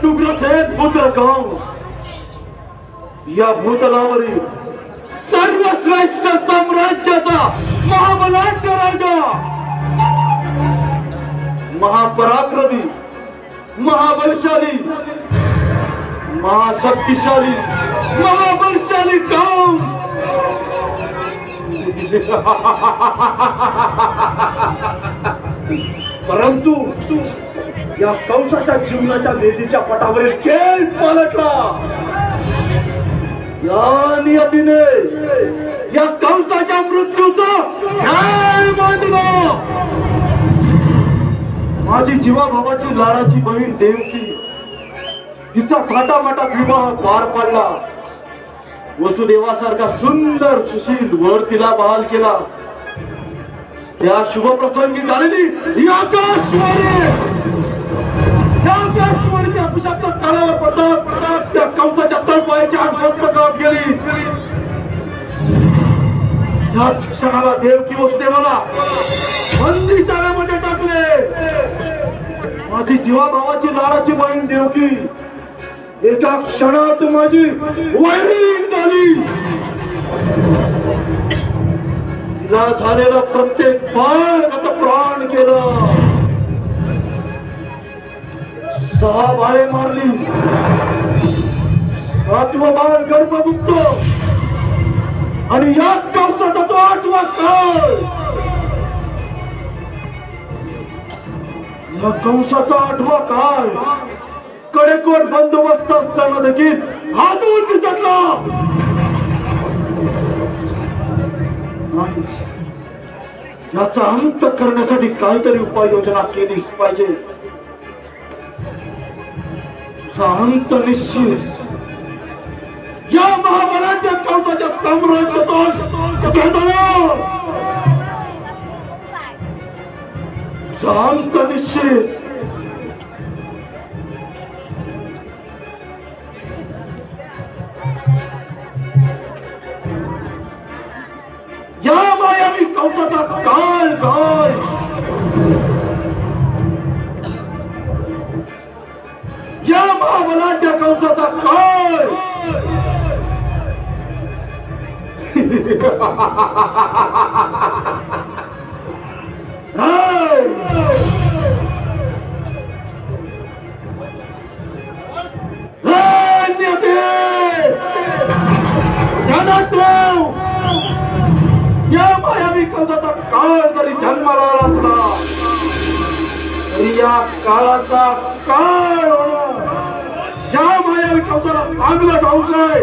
उग्रसेन पुत्र कंस या भूतलावरील सर्वश्रेष्ठ साम्राज्याचा महाबलाढ्य राजा, महापराक्रमी, महाबलशाली, महाशक्तिशाली, महाबलशाली कंस परंतु या कंसाच्या जीवनाच्या वेदीच्या पटावरील खेळ पालटला। या नियतीने या कंसाच्या मृत्यूचा न्याय मांडला। माझी जीवाभावाची लाडाची बहीण देवकी तिचा थाटामाटात विवाह पार पाडला। वसुदेवासारखा सुंदर सुशील वर तिला बहाल केला। त्या शुभप्रसंगी झालेली ही आकाशवाणीच्या अभिषेक काळावर पडतात त्या कंसाच्या तळपायाच्या आत मस्तकात गेली। त्याच क्षणाला देवकी वसुदेवाला बंदी चाऱ्यामध्ये टाकले। माझी जीवाभावाची लाडाची बहीण देवकी एका क्षणात माझी वैरी झाली। तिला झालेला प्रत्येक बाळ आता प्राण केला। 6 बाळे मारली। 7वं बाळ गर्भमुक्त आणि या कंसाचा तो 8वा काळ। या कंसाचा 8वा काळ कडेकोट बंदोबस्त असताना देखील हातून दिसतला नाही। याचा अंत करण्यासाठी काहीतरी उपाययोजना केलीच पाहिजे। अंत निश्चित या महाबलाढ्य कंसाच्या साम्राज्यातून अंत निश्चित। या मायावी कंसाचा काळ काय या महाबलाढ्य कंसाचा काळ या मायावी कंसाचा काळ जरी जन्माला असला तरी या काळाचा काळ या मायावी कंसाला चांगलं ठाऊक आहे।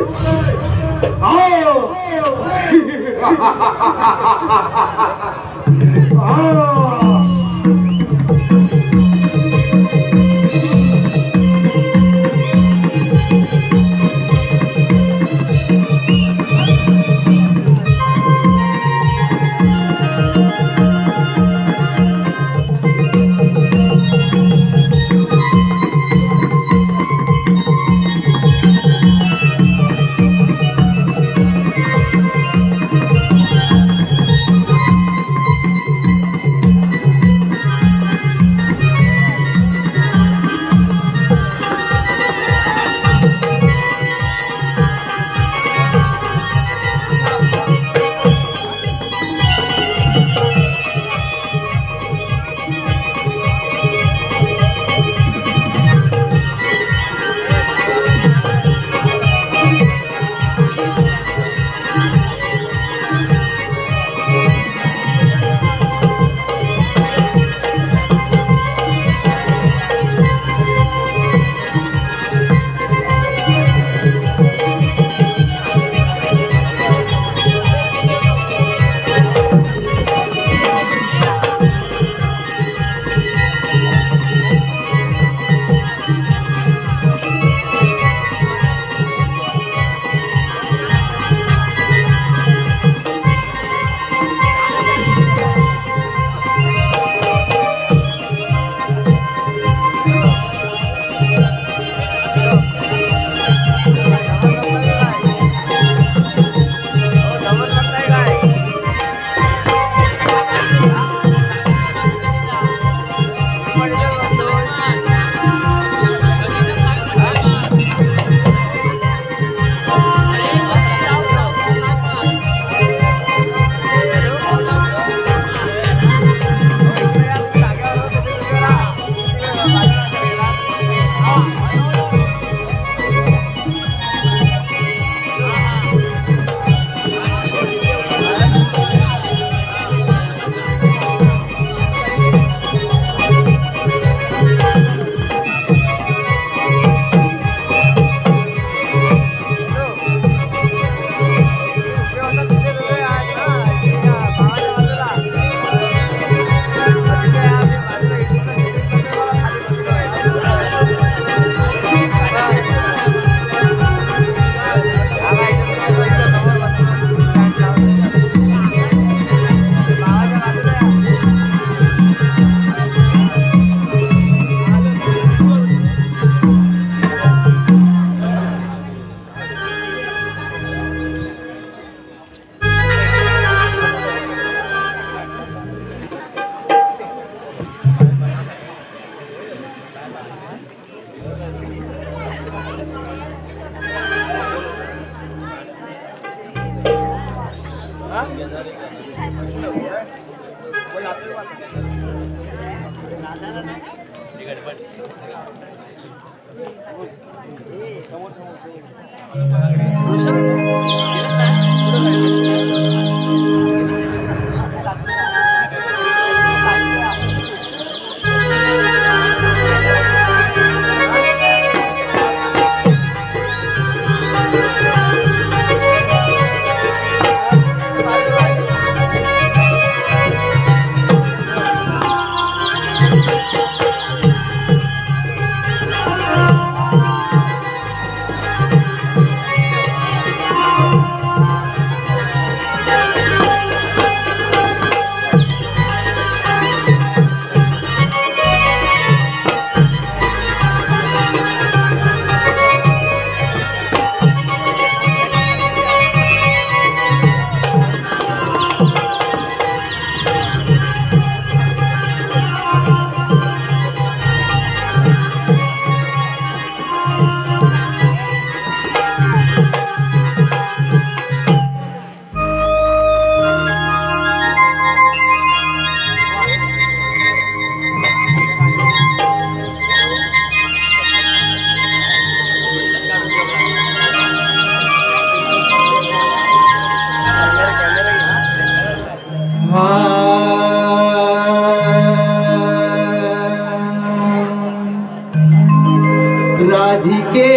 राधिके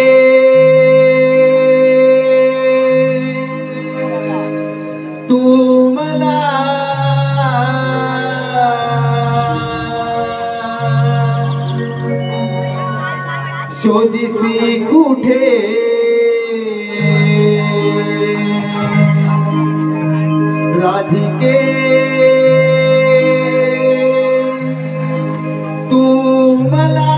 तू मला शोधिसी कुठे राधिके तू मला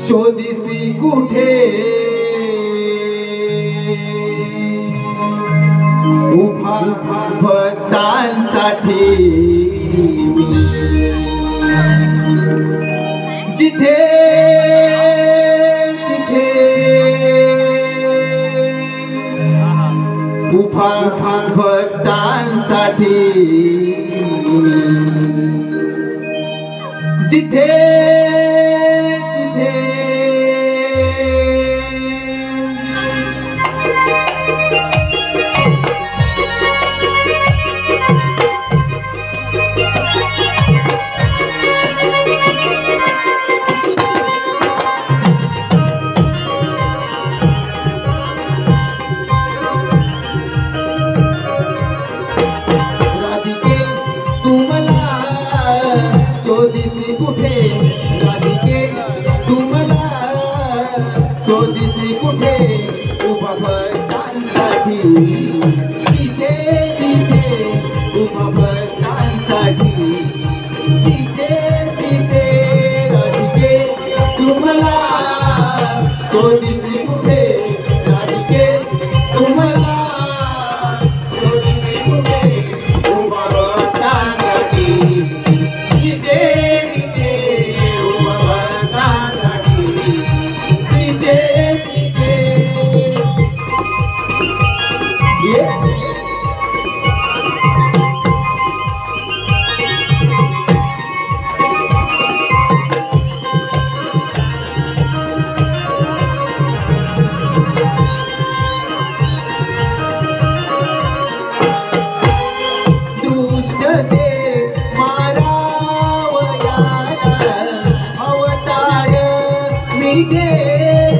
शोधिसी कुठे उभा भक्तांसाठी जिथे तिथे उभा भक्तांसाठी जिथे तिथे शोधिसी कुठे राधिके तू मला शोधिसी कुठे उभा भक्तांसाठी तिथे तिथे उभा भक्तांसाठी तिथे तिथे राधिके तू मला शोधिसी कुठे राधिके तू मला शोधिसी कुठे उभा भक्तांसाठी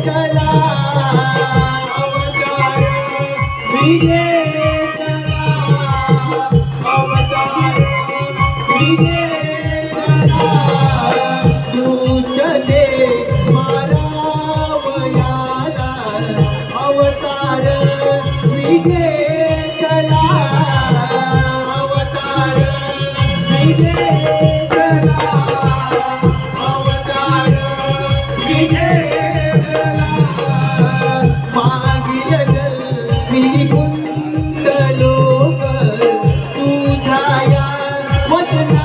कला अवतार विजय कला अवतार विजय कला दुष्टे मारावयाला अवतार विजय कला अवतार विजय कला अवतार विजय कुंडलोक तुझ्या वचना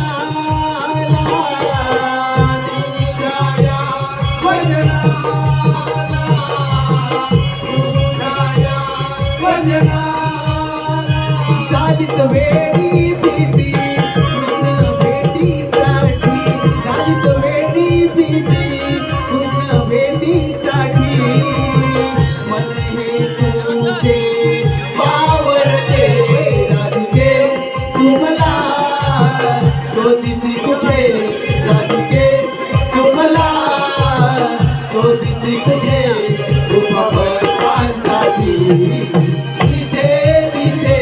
झालीच वेडी भीती कृष्ण भेटीसाठी झालीच वेडी भीती कृष्ण भेटीसाठी मन हे तुझे पावरते राधिके तुम्हाला शोधिती कुठे राधिके तुम्हाला शोधिती कुठे उपभोगांसाठी तिथे तिथे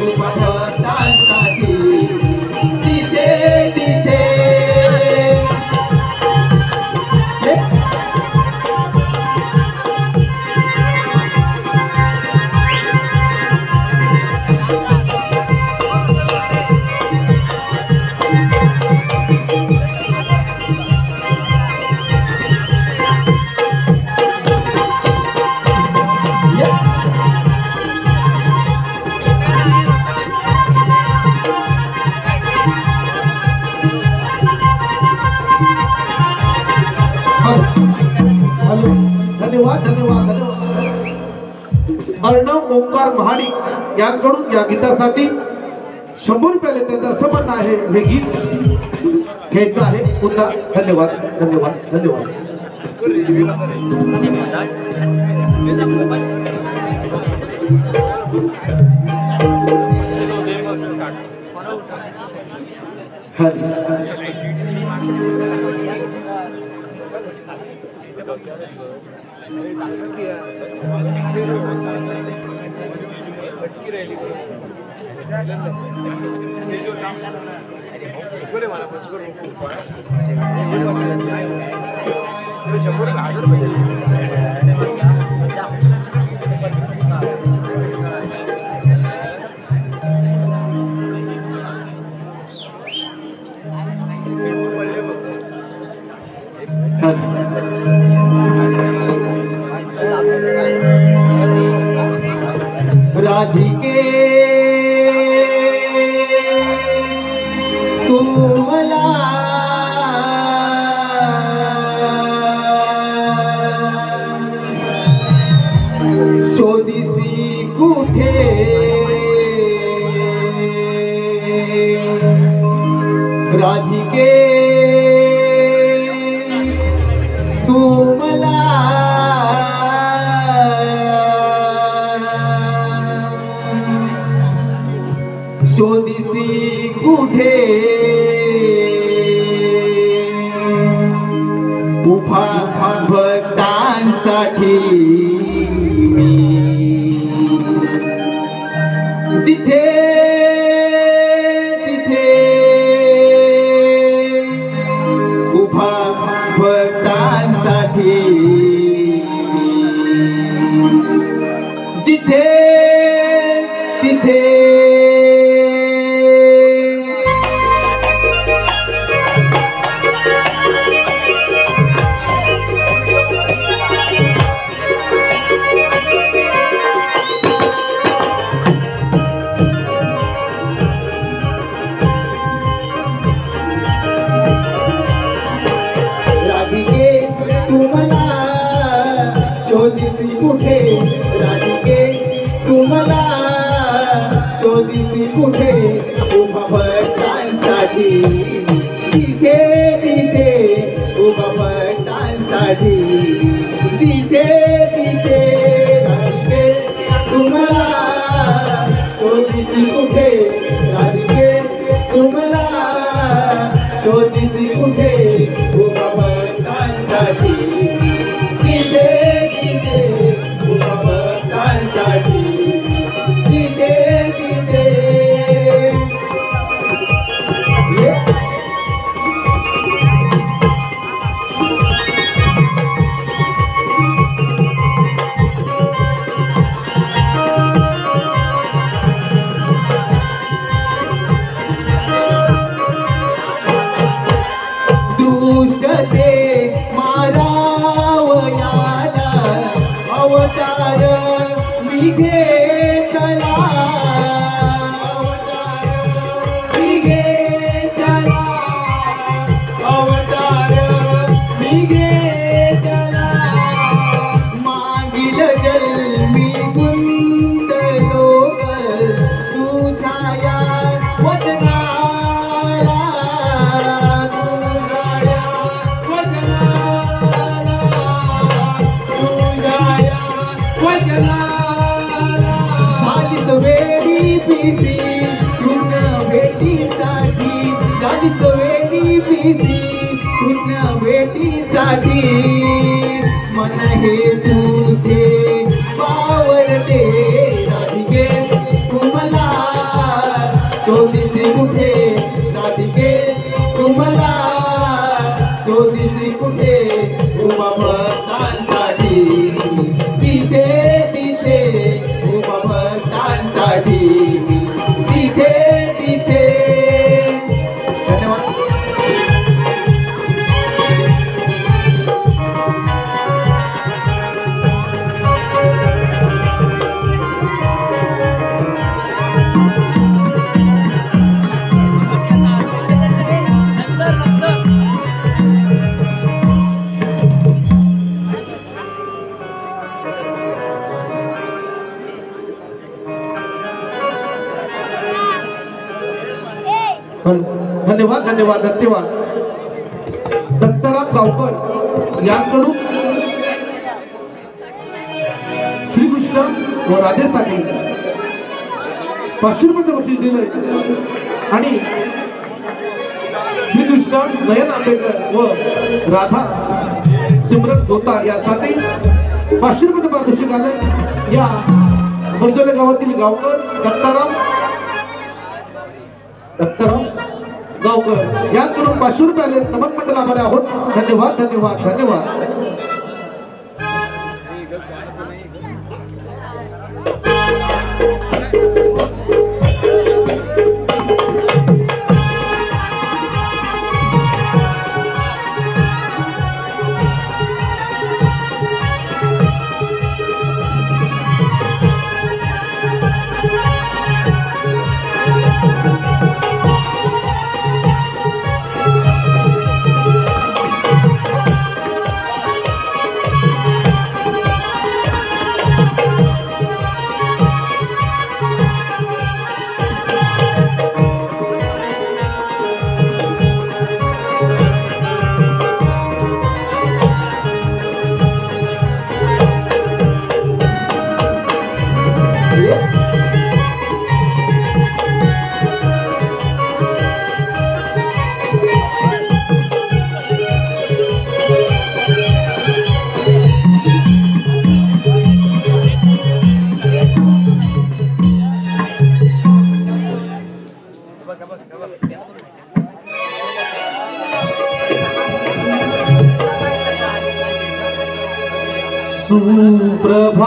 उपभोगांसाठी तिथे तिथे धन्यवाद धन्यवाद धन्यवाद. अर्णव ओंकार महाडिक यांकडून या गीतासाठी 100 रुपये त्यांचं असं म्हणणं आहे हे गीत घ्यायचं आहे पुन्हा. धन्यवाद धन्यवाद धन्यवाद. राधिके तुम्हाला शोधिसी कुठे राधिके तुम्हाला शोधिसी कुठे उभा भक्तांसाठी मी तिथे तिथे उभा भक्तांसाठी जिथे तिथे शोधिसी कुठे राधिके तुम्हाला शोधिसी कुठे उभा भक्तांसाठी तिथे तिथे उभा भक्तांसाठी तिथे तिथे राधिके तुम्हाला शोधिसी कुठे राधिके तुम्हाला शोधिसी कुठे उभा भक्तांसाठी तिथे तिथे उभा भक्तांसाठी तिथे तिथे दुष्टते मारावयाला अवतार मी घेतला मी घेतला अवतार मी घेतला मागील जन्मी गुंतले चला झालीच वेळी बिझी पुन्हा भेटीसाठी झालीच वेळी बिझी पुन्हा भेटीसाठी मन हे तुझे पावरते राधिके तुम्हाला शोधीचे कुठे राधिके तुम्हाला शोधीचे कुठे उमा भक्तांसाठी तिथे तिथे उमा भक्तांसाठी तिथे तिथे धन्यवाद. धन्यवाद धन्यवाद धन्यवाद. दत्तराम गावकर यांकडून श्रीकृष्ण व राधेसाठी 500 रुपये बक्षीस दिलंय आणि श्रीकृष्ण नयन आंबेकर व राधा सिमरन गोतार यासाठी 500 रुपये पारितोषिक आले. या बर्जोले गावातील गावकर दत्ताराम गावकर यांकडून 500 रुपये आले. नमन मंडळ आभारी आहोत. धन्यवाद धन्यवाद धन्यवाद.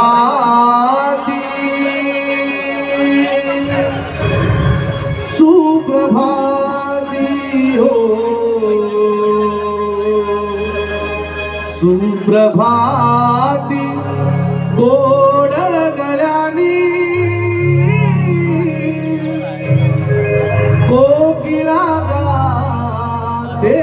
सुप्रभाती सुप्रभाती हो सुप्रभाती गोड गळ्यानी कोकिला गाते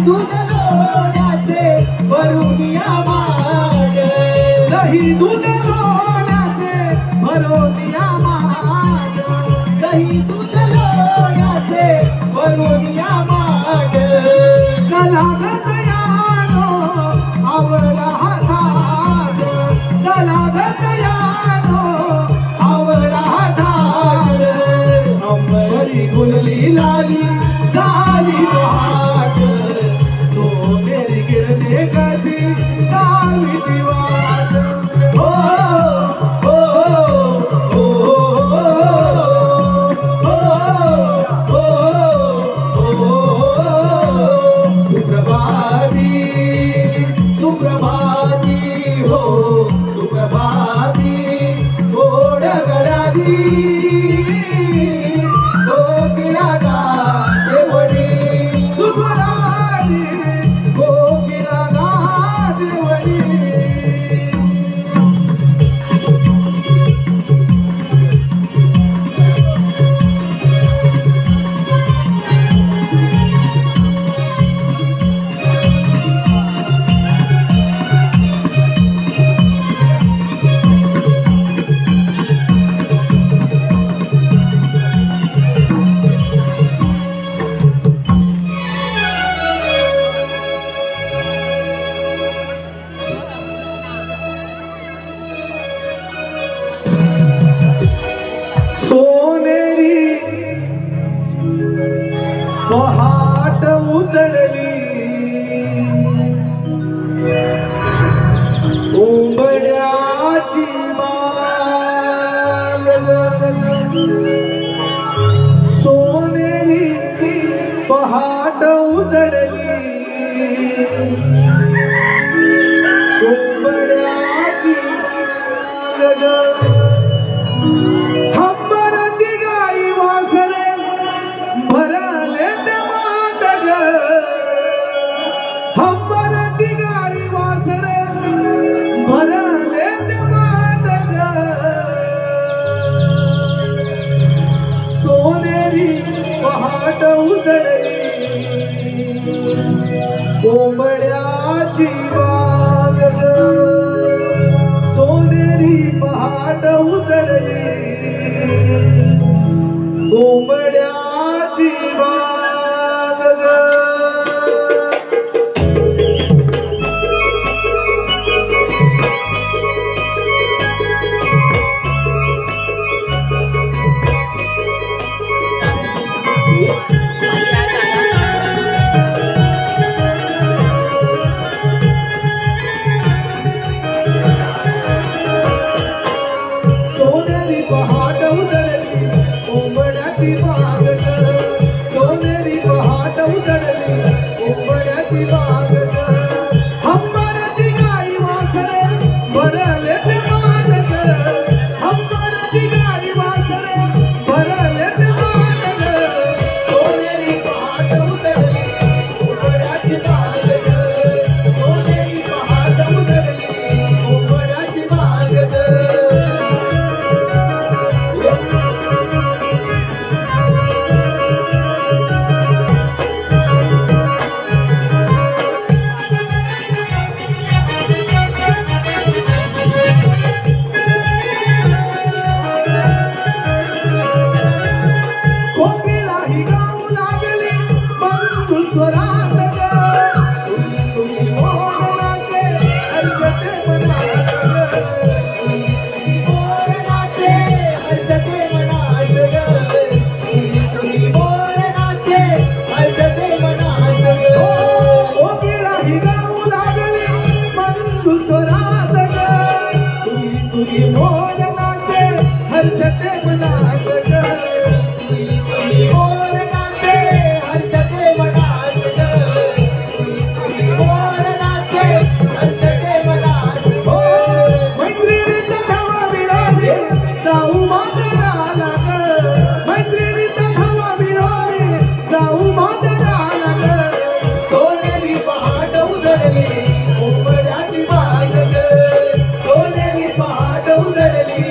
दूध लोण्याचे भरून या माग, दही दूध लोण्याचे भरून या माग, दही दूध लोण्याचे भरून या माग, चला ग दयानो आवळा हाताज, चला ग दयानो आवळा हाताज, अंबरी गुलली लाली झाली बहार, सोनेरी गिरणे कधी गावी दिवाज, हो हो हो हो सुप्रभाती सुप्रभाती हो सुप्रभाती गोड गळादी गोपियागा देवणी सुभराजी गोपियागा देवणी. सोनेरी पहाट उजळली, उंबड्याची माग, सोनेरी पहाट उजळली, उंबड्याची माग, हंबर दिगाई वासरे भरले मांडग, हंबर दिगाई वासरे भरले मांडग, सोनेरी पहाट उजळली, कोंबड्याची वाग, सोनेरी पहाट उजळली, कोंबड्याची वाग ग. सोनेरी पहाट उजळली, कोंबड्याची वाग ग, सोनेरी पहाट उजळली, कोंबड्याची वाग ग, हंबराची गाई वासरे भरले ते मांडग, हंबराची गाई वासरे भरले ते मांडग, सोनेरी पहाट उजळली, कोंबड्याची वाग ग, सोनेरी पहाट उजळली, कोंबड्याची वाग ग. कोकिला ही गाऊ लागली बंधू स्वरात ग, तुम्ही तुम्ही मोरनाचे ऐकते मनात ग, मोरनाचे हसते मनात ग, तुम्ही मोरनाचे हसते मनात ग. कोकिला ही गाऊ लागली बंधू स्वरात ग, तुम्ही तुम्ही मोरनाचे हर्षते मनात ग, मोरनाचे हसते मनात ग, मोरनाचे हसते मनात ग. मैत्रिणीचा धावा विरोधी जाऊ मागराला ग, मैत्रिणीचा धावा विरोधी जाऊ मागराला ग, सोनेरी पहाट उजळली, कोंबड्याची वाग ग, सोनेरी पहाट उजळली,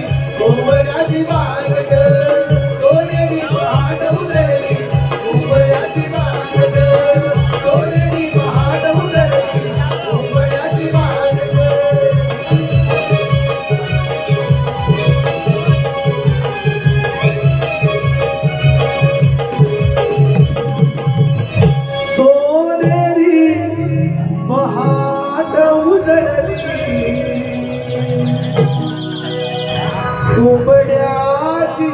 उबड्याची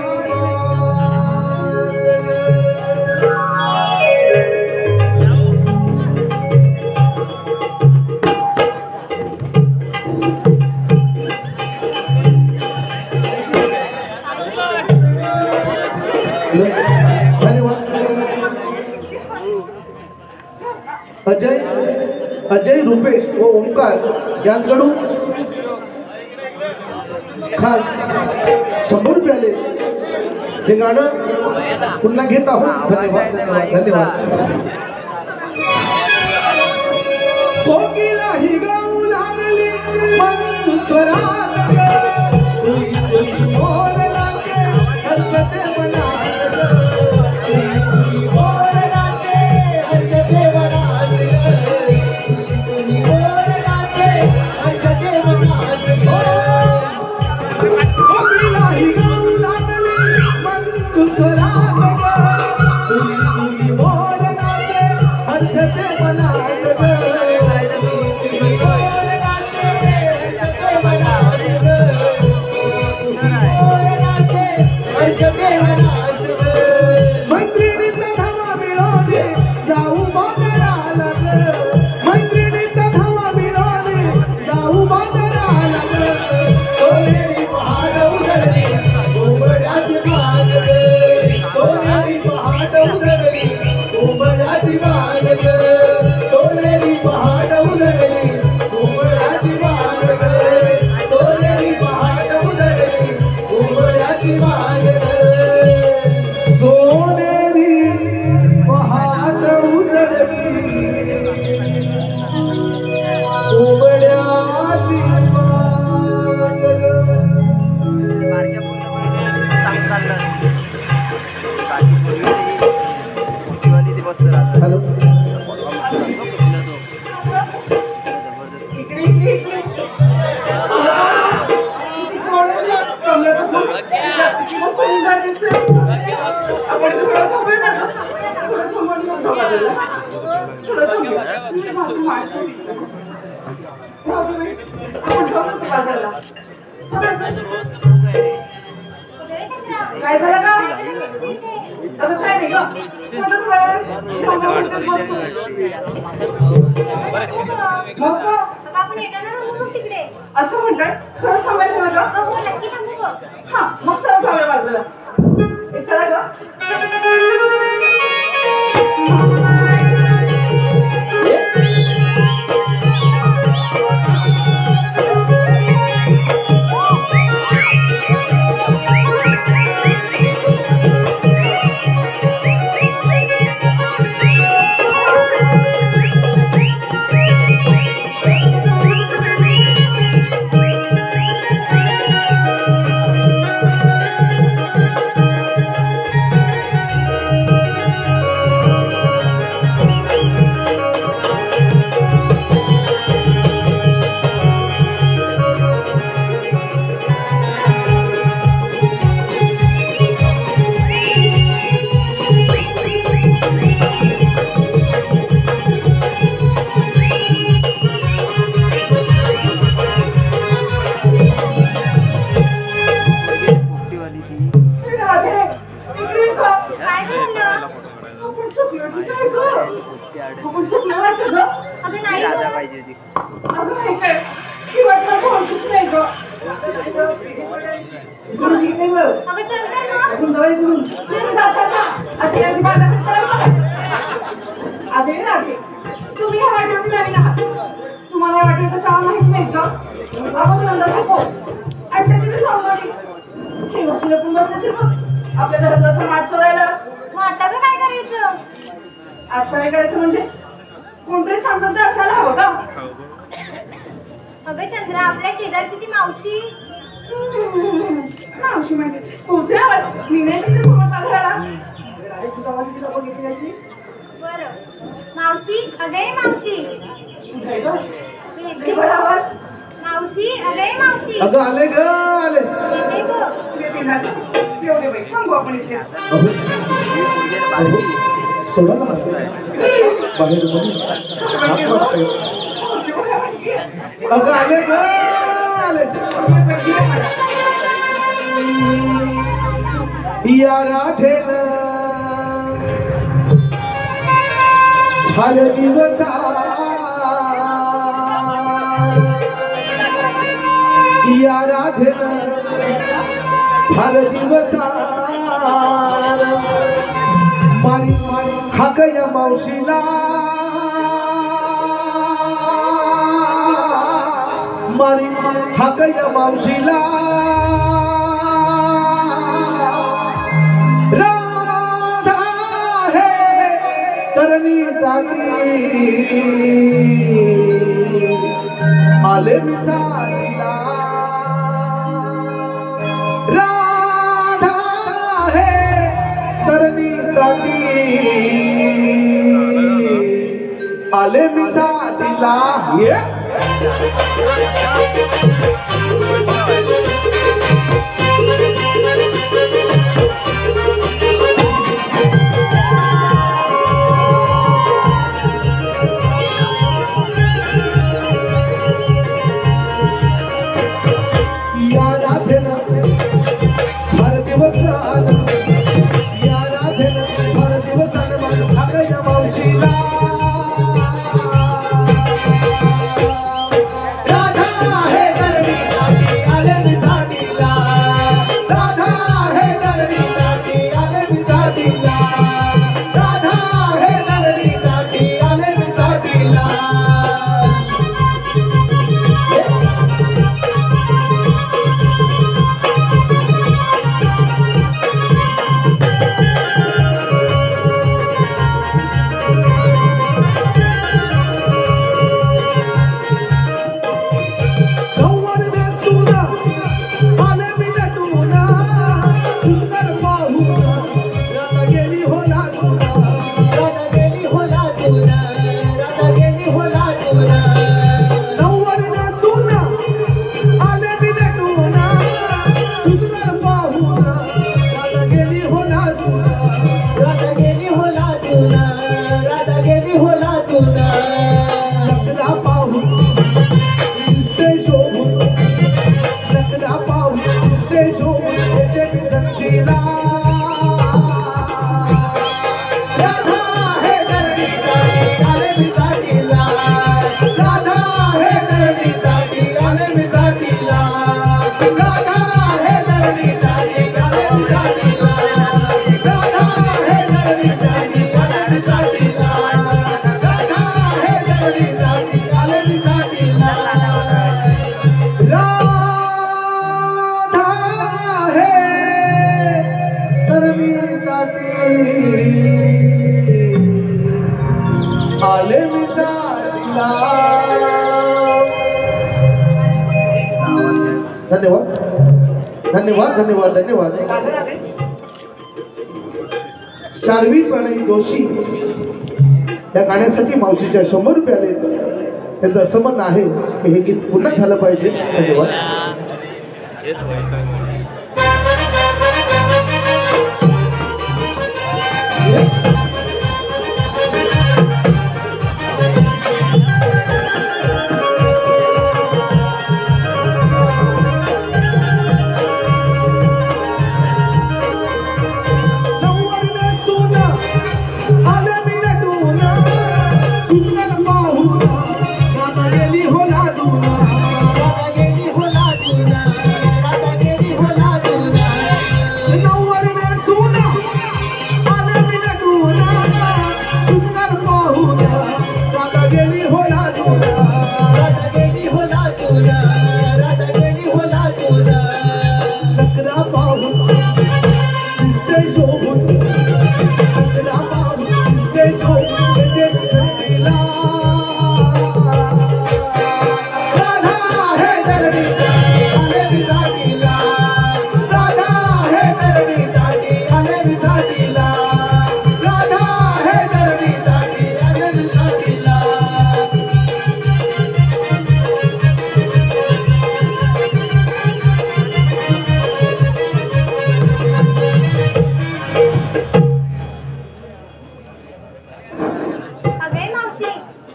अजय अजय रुपेश व ओंकार यांच्याकडून खास 100 रुपये आले. हे गाणं पुन्हा घेत आहोत. धन्यवाद धन्यवाद धन्यवाद. कोकिला ही गाऊ लागली मंगुस्वरात मोर लागे हसते मनात मोर लागे हसते मनात मोर लागे हसते मनात कोकिला ही गाऊ लागली मंगुस्वरात मोर लागे हसते मनात मैत्रिणीचा धावा मिळवणे जाऊ बाजाराला मैत्रिणीचा धावा मिळवणे जाऊ बाजाराला सोनेरी पहाट उघडली उबड्याची बाग सोनेरी पहाट उघडली उबड्याची बाग सोनेरी पहाट उघडली उबड्याची बाग सोनेरी पहाट उघडली उबड्याची बाग सोनेरी पहाट उजळली उबड्याची बारक्या चांगलं बाकी पूर्वी ते मस्त राहतात. हॅलो काय झालं का? अगं काय नाही ग. तिकडे असं म्हणतात. खरं थांबायचं ना ग? नक्की थांबू ग. हा मग चला जाऊया बाजूला. चला ग. राजा पाहिजे होती. तुम्ही ह्या वाटेवरती नवीन आहात. तुम्हाला या वाटेवरचं चाव माहित नाही का? आपण नंदा थांबो आणि त्याची सावली शेवशी लपून बसले मग आपल्या घरातला माठ चोरायला. मग आता काय करायचं? आता काय करायचं म्हणजे कोणतरी सांगत असायला हवं का? अगं चंद्रा, आपल्या शेजारची ती मावशी मावशी म्हणजे तुझे आवाज निघायची समोर घराला. बरं मावशी, अगे मावशी, मावशी, अगे मावशी, अगं आले ग आले. येते ग. सोडा ना बाहेर अगं आले ग आले. या राधेन हर दिवसा या राधेन हर दिवसा मारी हाक या मावशीला मारी हाक या मावशीला राधा हे तरणी ताटी आले मिसाईला राधा हे तरणी ताटी आले मिसाईला ये धन्यवाद धन्यवाद धन्यवाद धन्यवाद शार्वी प्रणय जोशी या गाण्यासाठी मावशीच्या 100 रुपये आले त्यांचं असं म्हणणं आहे की हे गीत पुन्हा झालं पाहिजे धन्यवाद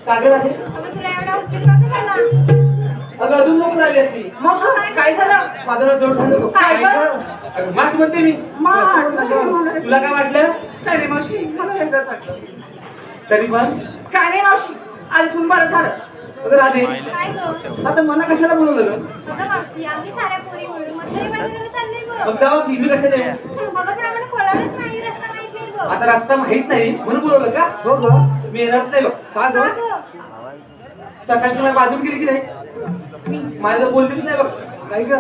अगं तुला एवढा उशीर का झाला? अगं अजून लोक राहिली असती. मग काय झालं? माझं जोड झालं काय गं? अगं, माठ म्हणते मी तुला काय वाटलं काय नाही मावशी मला वेगळंच वाटलं तरी पण काय नाही मावशी आज तुम्ही बरं झालं अगं राधे काय गं? आता मला कशाला बोलवलं ग अगं मावशी आम्ही साऱ्या पोरी मिळून मथुरे बाजाराला चाललोय गं. मग गावात मी कशाला येऊ? मग पण आम्हाला कोणालाच नाही रस्ता माहित नाही गं. आता रस्ता माहित नाही म्हणून बोलवलं का हो ग मी येणार नाही बघ का का ग गं? सकाळी तुला बाजून गेली की नाही माझं बोललीच नाही बघ नाही ग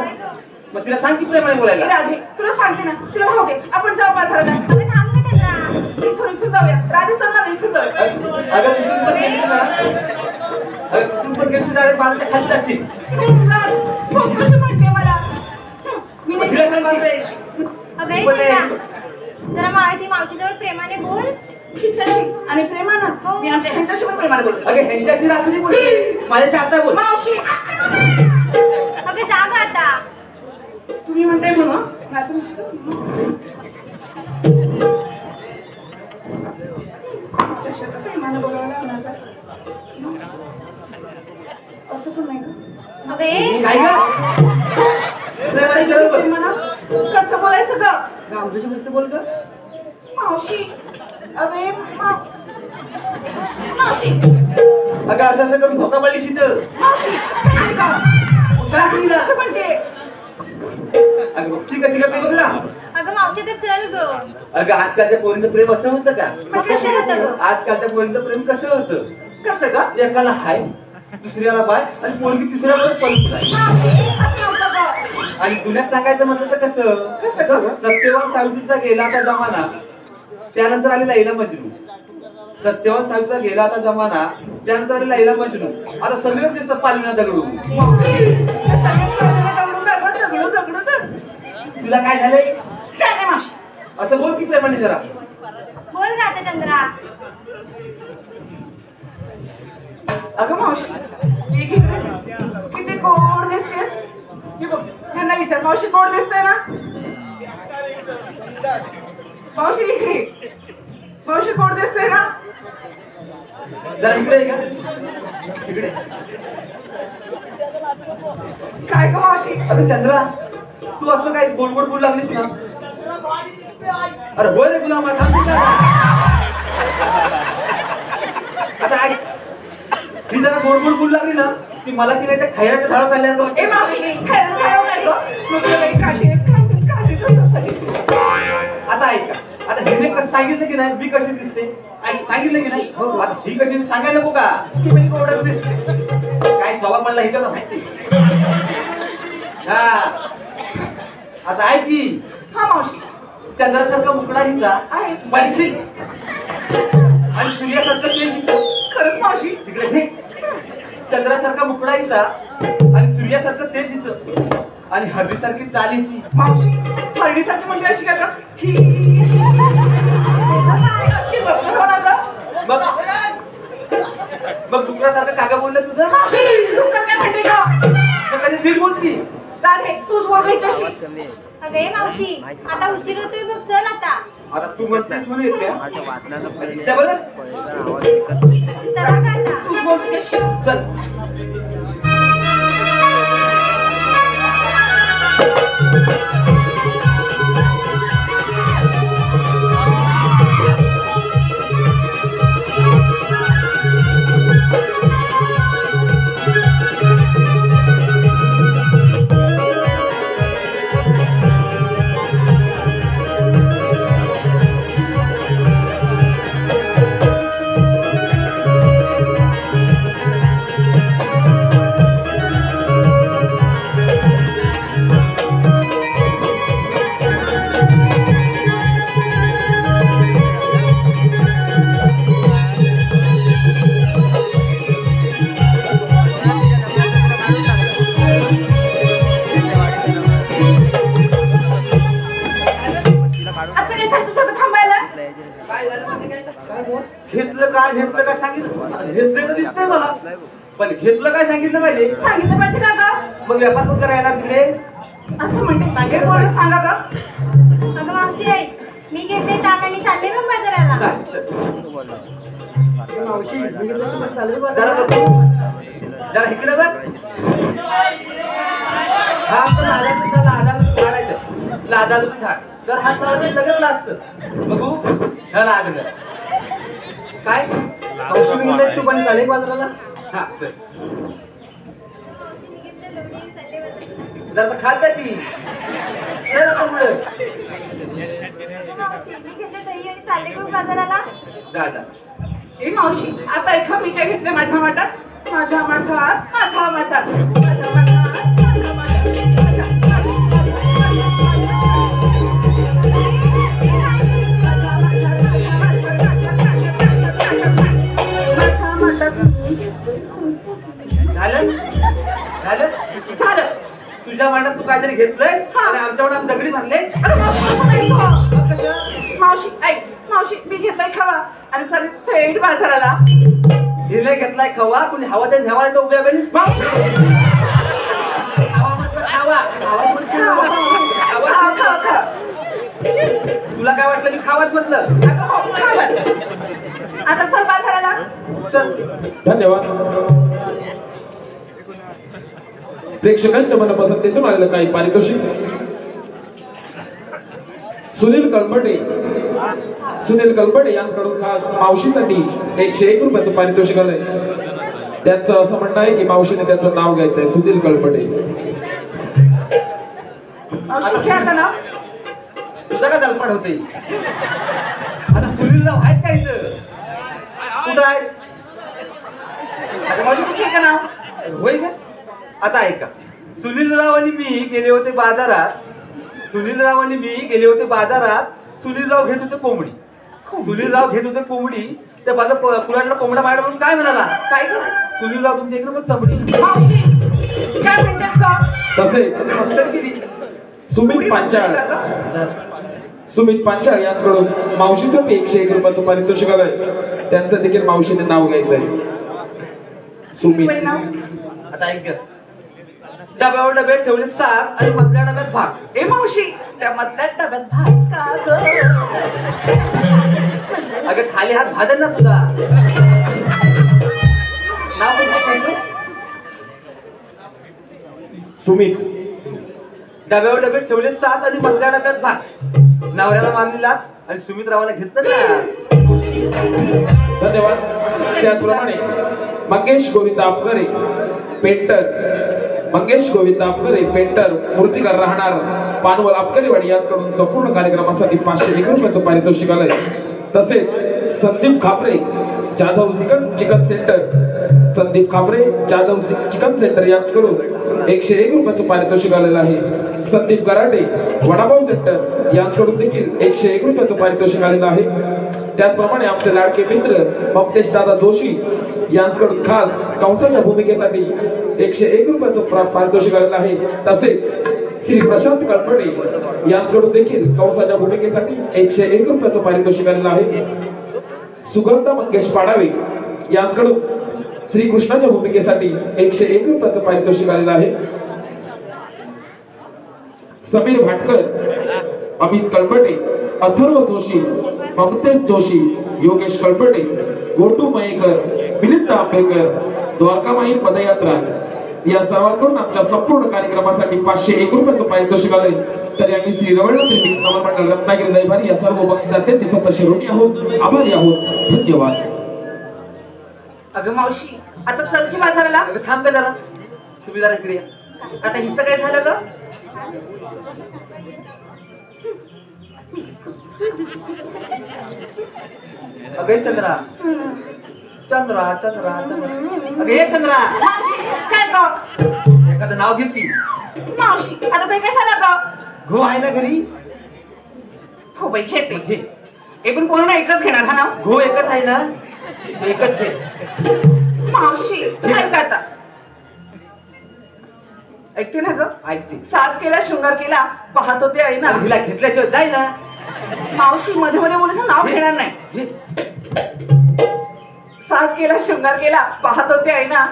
मग तिला सांग की प्रेमाने बोलायला राधे तुला सांगते ना तुला राहू दे आपण जाऊ बाजाराला अगं थांब गं चंद्रा. इथून जाऊया राधे चल ना इथून जाऊया अगं तिथून पण गेलीस ना अगं तिथून पण गेलीस ना बाजूच्या खाली जाशील खूप कशी म्हणते मला मी नाही तिला सांग की- अगं हे चंद्रा, जरा माहिती मावशीजवळ प्रेमाने बोल. खिच्याशी आणि प्रेमानं मी आमच्या ह्यांच्याशी पण प्रेमाने बोलतो अगं ह्यांच्याशी रात्री बोलते माझ्याशी आता बोल मावशी अगं जा गं आता. तुम्ही म्हणताय म्हणून नाही तुम्ही प्रेमानं बोलायला लागणार का? असं पण नाही का? अगं ए काय ग प्रेमाने सरळ बोल प्रेमानं कसं बोलायचं ग आमच्याशी कसं बोल ग मावशी अरे मावशी अगं असं असं करून धोका पडली शीतळ मावशी ऐका. असं म्हणते अगं बघ ती कशी करते बघ ना अगं मावशी तर चल गं. अगं आजकालच्या पोरींचं प्रेम असं होतं का मग कसं होतं गं? आजकालच्या पोरींचं प्रेम कसं होतं कसं ग एकाला हाय दुसऱ्याला बाय आणि पोरगी तिसऱ्याला पळून जाय मावशी असं नव्हतं ग आणि पुण्यात सांगायचं म्हटलं तर कसं सत्यवान सावित्रीचा गेला आता जमाना त्यानंतर आली लैला मजनू सत्यवान सावित्रीचा गेला आता जमाना त्यानंतर आली लैला मजनू आता सगळं दिसतं पालवीना दगडू तुला काय झालंय काय नाही मावशी असं बोल की प्रेमाने जरा बोल गं आता चंद्रा. अगं मावशी हे किती किती गोड दिसतेस हे बघ यांना विचार मावशी गोड दिसते ना मावशी इकडे मावशी गोड दिसते ना जरा इकडे ये का इकडे काय ग मावशी अरे चंद्रा तू असं काय गोड गोड बोलू लागलीस ना अरे बोल रे तुला माझा आता ऐक ही जरा गोड गोड बोलू लागली ना ती मला की नाही त्या खैराच्या झाडात ए आल्या मावशी खायला खायला नाही गं नुसतं बाई काठी तसं दिसते. आता ऐका आता हिने कसं सांगितलं की नाही मी कशी दिसते ऐक सांगितलं की नाही हो आता ही कशी सांगायला नको का ती बाई गोडच दिसते काय जबाब मला हे तर माहिती हा आता ऐक की हा मावशी चंद्रासारखा मुकडा हिचा आहेस. पडशी आणि सूर्यासारखं तेल हिचं खरंच मावशी तिकडे घे चंद्रासारखा मुकडा हिचा आणि सूर्यासारखं तेज हिचं आणि हरवीसारखी चाल हिची मावशी हरडीसारखी म्हणजे अशी काय गं? ही अशी बसणार हो ना गं? मग मग डुकरासारखं कागा बोललं तुझं मावशी डुक्कर काय म्हणते गं? मग कधी नीट बोलती राधे तूच बोल गं हिच्याशी. आवाज कमी आहे. अगं ए मावशी आता उशीर होतोय बघ चल आता. आता तू म्हणतेस म्हणून येते माझ्या वाचनाचा परिणाम इच्छा बरं पळेचा आवाज ऐकत नाही. चला का आता. तूच बोल तिच्याशी. चल असं काय सांगतो सगळं थांबायला काय झालं माहिती काय घेतलं काय सांगितलं घेतलं दिसतंय मला पण घेतलं काय सांगितलं पाहिजे सांगितलं पाहिजे का गं? मग व्यापार पण करायला तिकडे असं म्हणते सांगेल कोणाला सांगा गं? अगं मावशी आई मी घेतले ताट आणि चालले मग बाजाराला. तू बोल. जरा बघ. जरा इकडे बघ हा तर लादाला झाड तर हात लावले सगळं असतं बघू ह्या लागलं काय औषध मिळत तू पण चालेल बाजाराला हा चल. जरा खात की चल आता पुढं. मावशी, मी घेतले दही आणि चालले गो बाजाराला. जा जा. ए मावशी आता एका मी काय घेतले माझ्या वाटात माझ्या वाटात माझ्या वाटात माझ्या वाटात माझ्या झालं झालं झालं. तुझ्या वाट्यात तू काहीतरी घेतलंय आणि आमच्या वाट्यात दगडी भरले अरे मावशी ऐक मावशी मी घेतलाय खावा आणि चालेल थेट बाजाराला. हिने घेतलाय खवा कुणी हवा त्या झेवायला तो उभ्या बरी तुला काय वाटलं मी खावाच म्हटलं आता चल बाजाराला. चल. धन्यवाद. प्रेक्षकांच्या मनपसंतीतून आलेलं काही पारितोषिक. सुनील कलबडे यांच्याकडून खास मावशीसाठी 101 रुपयाचं पारितोषिक आलंय. त्यांचं असं म्हणणं आहे की मावशीने त्याचं नाव घ्यायचंय सुनील कलबडे. मावशी खेळता ना तुझा का दलपाड होते आता सुनीलराव आहेत का इथं कुठं आहेत मावशी कुठे का नाव होय का आता ऐका सुनीलराव आणि मी गेले होते बाजारात सुनीलराव घेत होते कोंबडी त्या बाजार पुरातला कोंबडा मारला म्हणून काय म्हणाला काय गं? सुनीलराव तुमची एक नंबर चमडी मावशी काय म्हणतात का तसेच मस्तर किती सुमित पांचाळ यांच्याकडून मावशीसाठी 101 रुपयाचं पारितोषिक आलंय. त्यांचं देखील मावशीने नाव घ्यायचंय सुमित. आता ऐक डब्यावर डबे ठेवले 7 आणि मधल्या डब्यात भाग ए मावशी त्या मधल्या डब्यात भात का गं? अगं खाली हात भाजल ना तुझा नाव कोणतं सांगितलं? सुमित डब्यावर डबे ठेवले 7 आणि मधल्या डब्यात भाग नवऱ्याला मानलेला आणि सुमितरावाला घेतलं ना. धन्यवाद. त्याचप्रमाणे मंगेश गोविंद आपकरे पेंटर मूर्तिकार राहणार पानवल आपकरेवाडी यांच्याकडून संपूर्ण कार्यक्रमासाठी 501 रुपयाचं पारितोषिक आलंय. तसेच संदीप खापरे जाधव चिकन सेंटर यांच्याकडून 101 रुपयाचं पारितोषिक आलेलं आहे. संदीप कराटे वडापाव सेंटर यांच्याकडून देखील 101 रुपयाचं पारितोषिक आलेलं आहे. त्याचप्रमाणे आमचे लाडके मित्र ममतेश दादा जोशी यांच्याकडून खास कंसाच्या भूमिकेसाठी 101 रुपयाचं पारितोषिक आलेलं आहे. तसेच श्री प्रशांत कळपडे यांच्याकडून देखील कंसाच्या भूमिकेसाठी 101 रुपयाचं पारितोषिक आलेलं आहे. सुगंधा मंगेश पाडावे यांच्याकडून श्रीकृष्णाच्या भूमिकेसाठी 101 रुपयाचं पारितोषिक आलेलं आहे. समीर भाटकर, अमित कळपटे, अथर्व जोशी, ममतेश जोशी, योगेश कळपटे, गोटू मयेकर, मिलिंद आंबेकर, द्वारकामाई पदयात्रा या सर्वांकडून आमच्या संपूर्ण कार्यक्रमासाठी 501 रुपयाचं पारितोषिक आलंय. तर आम्ही श्री रवळनाथ रिमिक्स नवरमंडळ रत्नागिरी दैवारी या सर्व बक्षिसार्थ्यांचे संतोषी ऋणी आहोत, आभारी आहोत. धन्यवाद. अगं मावशी आता चल की बाजाराला. अगं थांब का जरा तुम्ही जरा इकडे या. आता हिचं काय झालं ग? अगं चंद्रा अगं हे चंद्रा मावशी काय ग? एखादं नाव घेतली मावशी आता ते कशाला ग? घो आहे ना घरी हो बाई घेते घे. पण पूर्ण एकच घेणार हा नाव. घो एकच आहे ना एकच घे. मावशी ऐक आता ऐकते ना ग? ऐकते साज केला शृंगार केला पाहत होते आई ना. हिला घेतल्याशिवाय जाय ना. मावशी मध्ये मध्ये मुलीचं नाव घेणार नाही. घे. साज केला शृंगार केला पाहत होते आई ना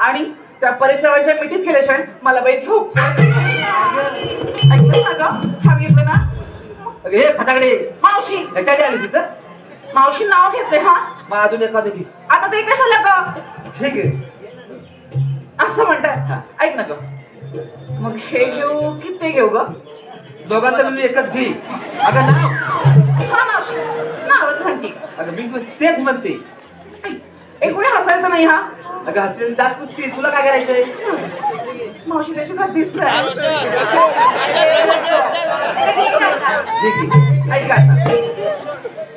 आणि त्या परिसराच्या मिठीत गेल्याशिवाय मला बाई झोप ऐकलं ना ग? छान घेतलं ना अगं हे फटाकडे मावशी. याच्याकडे आली तिथं मावशी नाव घेते हा. मग अजून एखादं घे. आता ते कशाला ग? ठीक आहे असं म्हणताय. ऐक ना ग मग हे घेऊ की ते घेऊ ग? दोघांचं मी एकच घे. अगं नाव. हा मावशी नावच म्हणते. अगं मी तेच म्हणते. एकूण हसायचं नाही हा. अगं हसलेली दात पुसती, तुला काय करायचंय? मावशी त्याची दात दिसतंय. ऐक आता.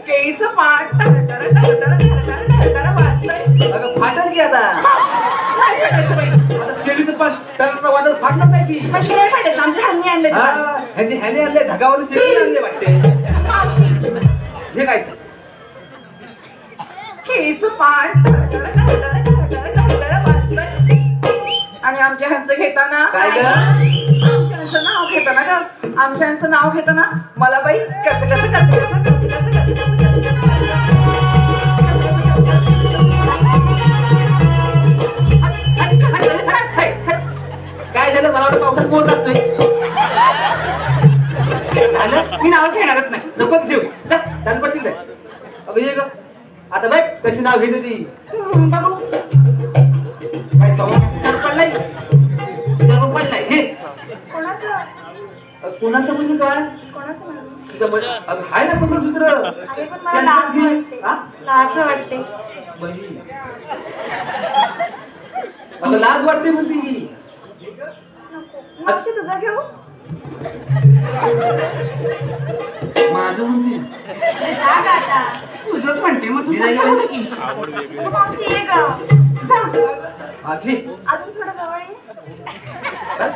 केळीचं पाट टरटर टरटर टरटर टरटर वाजतंय. अगं फाटल की आता. नाही फाटायचं बाई. आता केळीचं पण त्याला वादळ फाटणार नाही की. मावशी नाही फाटायचं. आमच्या हानी आणले ते पाट. ह्याने आणले ढगावर शेती आणले वाटते. मावशी हे काय? केळीचं पाट टरटर टरटर टरटर टरटर वाजतंय. आणि आमच्या ह्यांचं घेताना काय ग? आमच्या ह्यांचं नाव घेताना ग आमच्या ह्यांचं नाव घेताना मला बाई कसं कसं कसं कसं कसं कसं काय झालं? मला वाटतं पावसात बोल राहत नाही. झालं मी नाव घेणारच नाही. नकोच घेऊ. धनपती काय? अगं ये ग. आता बघ कशी नाव घेते ती. बघू काय सर पडलाय? जरूर पडलाय. घे. कोणाचं कोणाचं म्हणजे काय? कोणाचं म्हणून तुझं म्हणजे अगं हाय ना मंगळसूत्र. अरे पण मला लाज वाटते. हा? लाज वाटते. बाई. अगं लाज वाटते म्हणते की. मावशी तुझा घेऊ. माझं म्हणते. जा ग आता. तुझंच म्हणते मग मी नाही तुझं म्हणत. की अगं मावशी ये ग. जा. हा, घे. अजून थोडं जवळ ये. हा?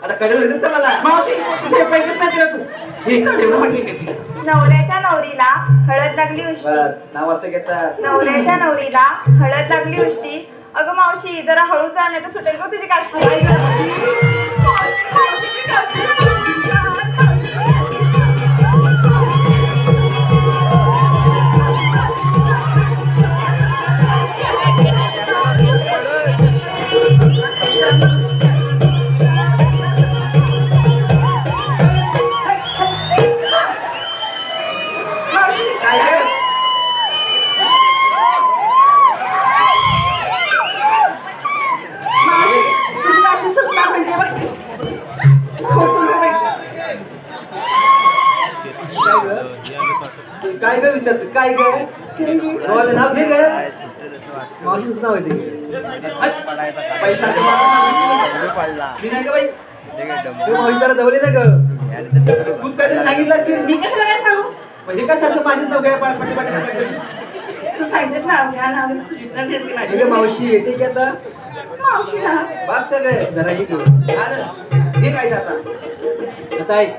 आता कडेवर येतेस का मला? मावशी तुझे पैसेच नाही दिलं तू. हे का एवढं म्हणते का ती? नवऱ्याच्या नवरीला हळद लागली उष्टी. बरं, नाव असं घेतात. नवऱ्याच्या नवरीला हळद लागली उष्टी. अगं मावशी जरा हळू चाल नाही तर सुटेल गं तुझी काठी. काय ग? तुझी अशी सुटणार म्हणजे बाई. हो, सुटणार बाई. काय ग विचारतो? काय ग? माझं नाव घे ग. मावशीचं नाव आहे ते. पैसा पडला मी नाही का बाई? ते काय डम- तू मावशीला जवळ ना ग. याने तर दगड तू काय सांगितलं असेल? मी कशाला काय सांगू? म्हणजे काय सांगतो? माझीच नाव घ्या. पाठी. तू सांगितलंस नाव घ्या नाव घ्या. तुझी तर घेतली माझी. ठीक आहे, मावशी येते की आता? मावशी ना. बाप सगळे जरा हे घेऊ. हे काय आता? आता ऐक.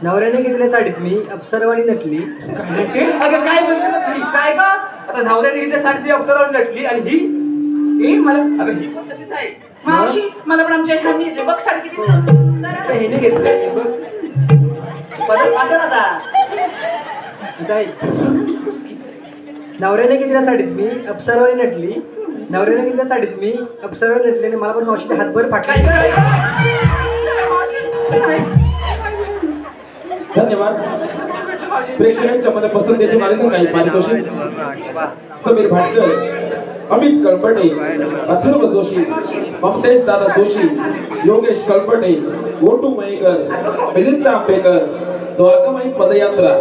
नवऱ्याने घेतल्या साडीत मी अप्सरवाणी नटली. अगं काय म्हणते ना तुम्ही? काय का? आता नवऱ्याने घेतल्या साडीत अप्सरवाणी नटली आणि ही मला अगं ही पण तशीच आहे. मावशी मला पण आमच्या ह्यांनी दिली. बघ साडी किती सुंदर. आता हिने घेतलंय बघ. परत पाठव आता. आता ऐक. नवऱ्याने घेतल्या साडीत मी अप्सरवाणी नटली. नवऱ्याने घेतल्या साडीत मी अप्सरवाणी नटली आणि मला पण मावशीचे हातभर फाटले. धन्यवाद. प्रेक्षकांच्या मध्ये पसंत येथून आलेली काही पारितोषिक समीर भाटकर, अमित कळपटे, अथर्व जोशी, ममतेश दादा जोशी, योगेश कळपटे, गोटू मयेकर, मिलिंद आंबेकर, द्वारकामाई पदयात्रा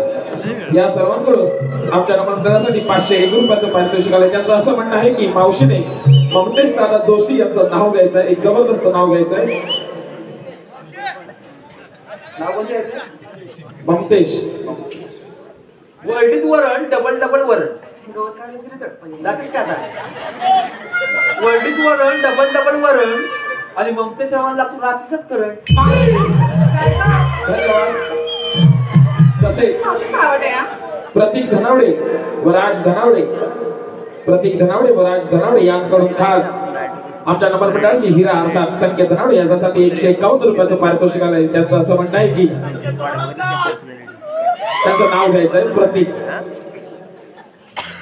या सर्वांकडून आमच्या नमस्कारासाठी 501 रुपयाचं पारितोषिक आलं. त्यांचं असं म्हणणं आहे की मावशीने ममतेश दादा जोशी यांचं नाव घ्यायचं आहे. एक जबरदस्त नाव घ्यायचं आहे. नाव कोणते आहे? ममतेश. वर्डीत वरण डबल डबल वरण. जाते का आता? वर्डीत वरण डबल डबल वरण आणि ममते चव्हाणला तू रात्रीच करण. धन्यवाद. तसेच मावशीचं आवड आहे हा. प्रतीक धनावडे व राज धनावडे, प्रतीक धनावडे व राज धनावडे यांकडून खास आमच्या नंबर मंडळाची हिरा अर्थात संकेत धनावडे यांच्यासाठी 151 रुपयाचं पारितोषिक आलंय. त्यांचं असं म्हणणं आहे की त्यांचं नाव घ्यायचं आहे प्रतीक.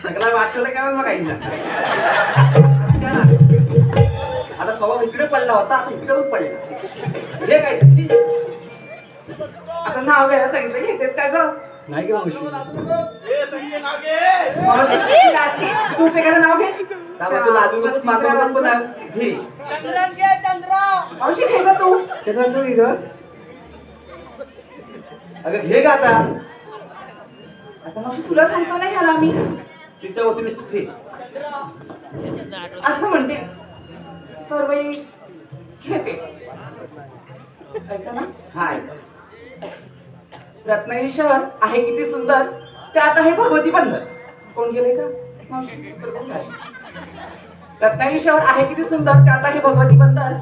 सगळा वाटलं काय मग काही आता स्वभाव इकडे पडला होता, आता इकडे पडला. हे काय आता नाव घ्यायला सांगितलं घेतेस काय ग? नाही का मावशी? मावशी, तू एखादं नाव घे. त्यामुळे तुला अजून मागं पण घे. मावशी घे ग तू. चंद्रा तू घे ग. अगं घे का आता. आता मावशी तुला सांगतो नाही घ्यायला मी. तिच्या वतीने घे. असं म्हणते तर बाई घेते. ऐका ना. हाय. रत्नागिरी शहर आहे किती सुंदर, त्यात आहे भगवती बंदर. कोण गेले का मावशी? तर कोण आहे? रत्नागिरी शहर आहे किती सुंदर, त्यात आहे भगवती बंदर.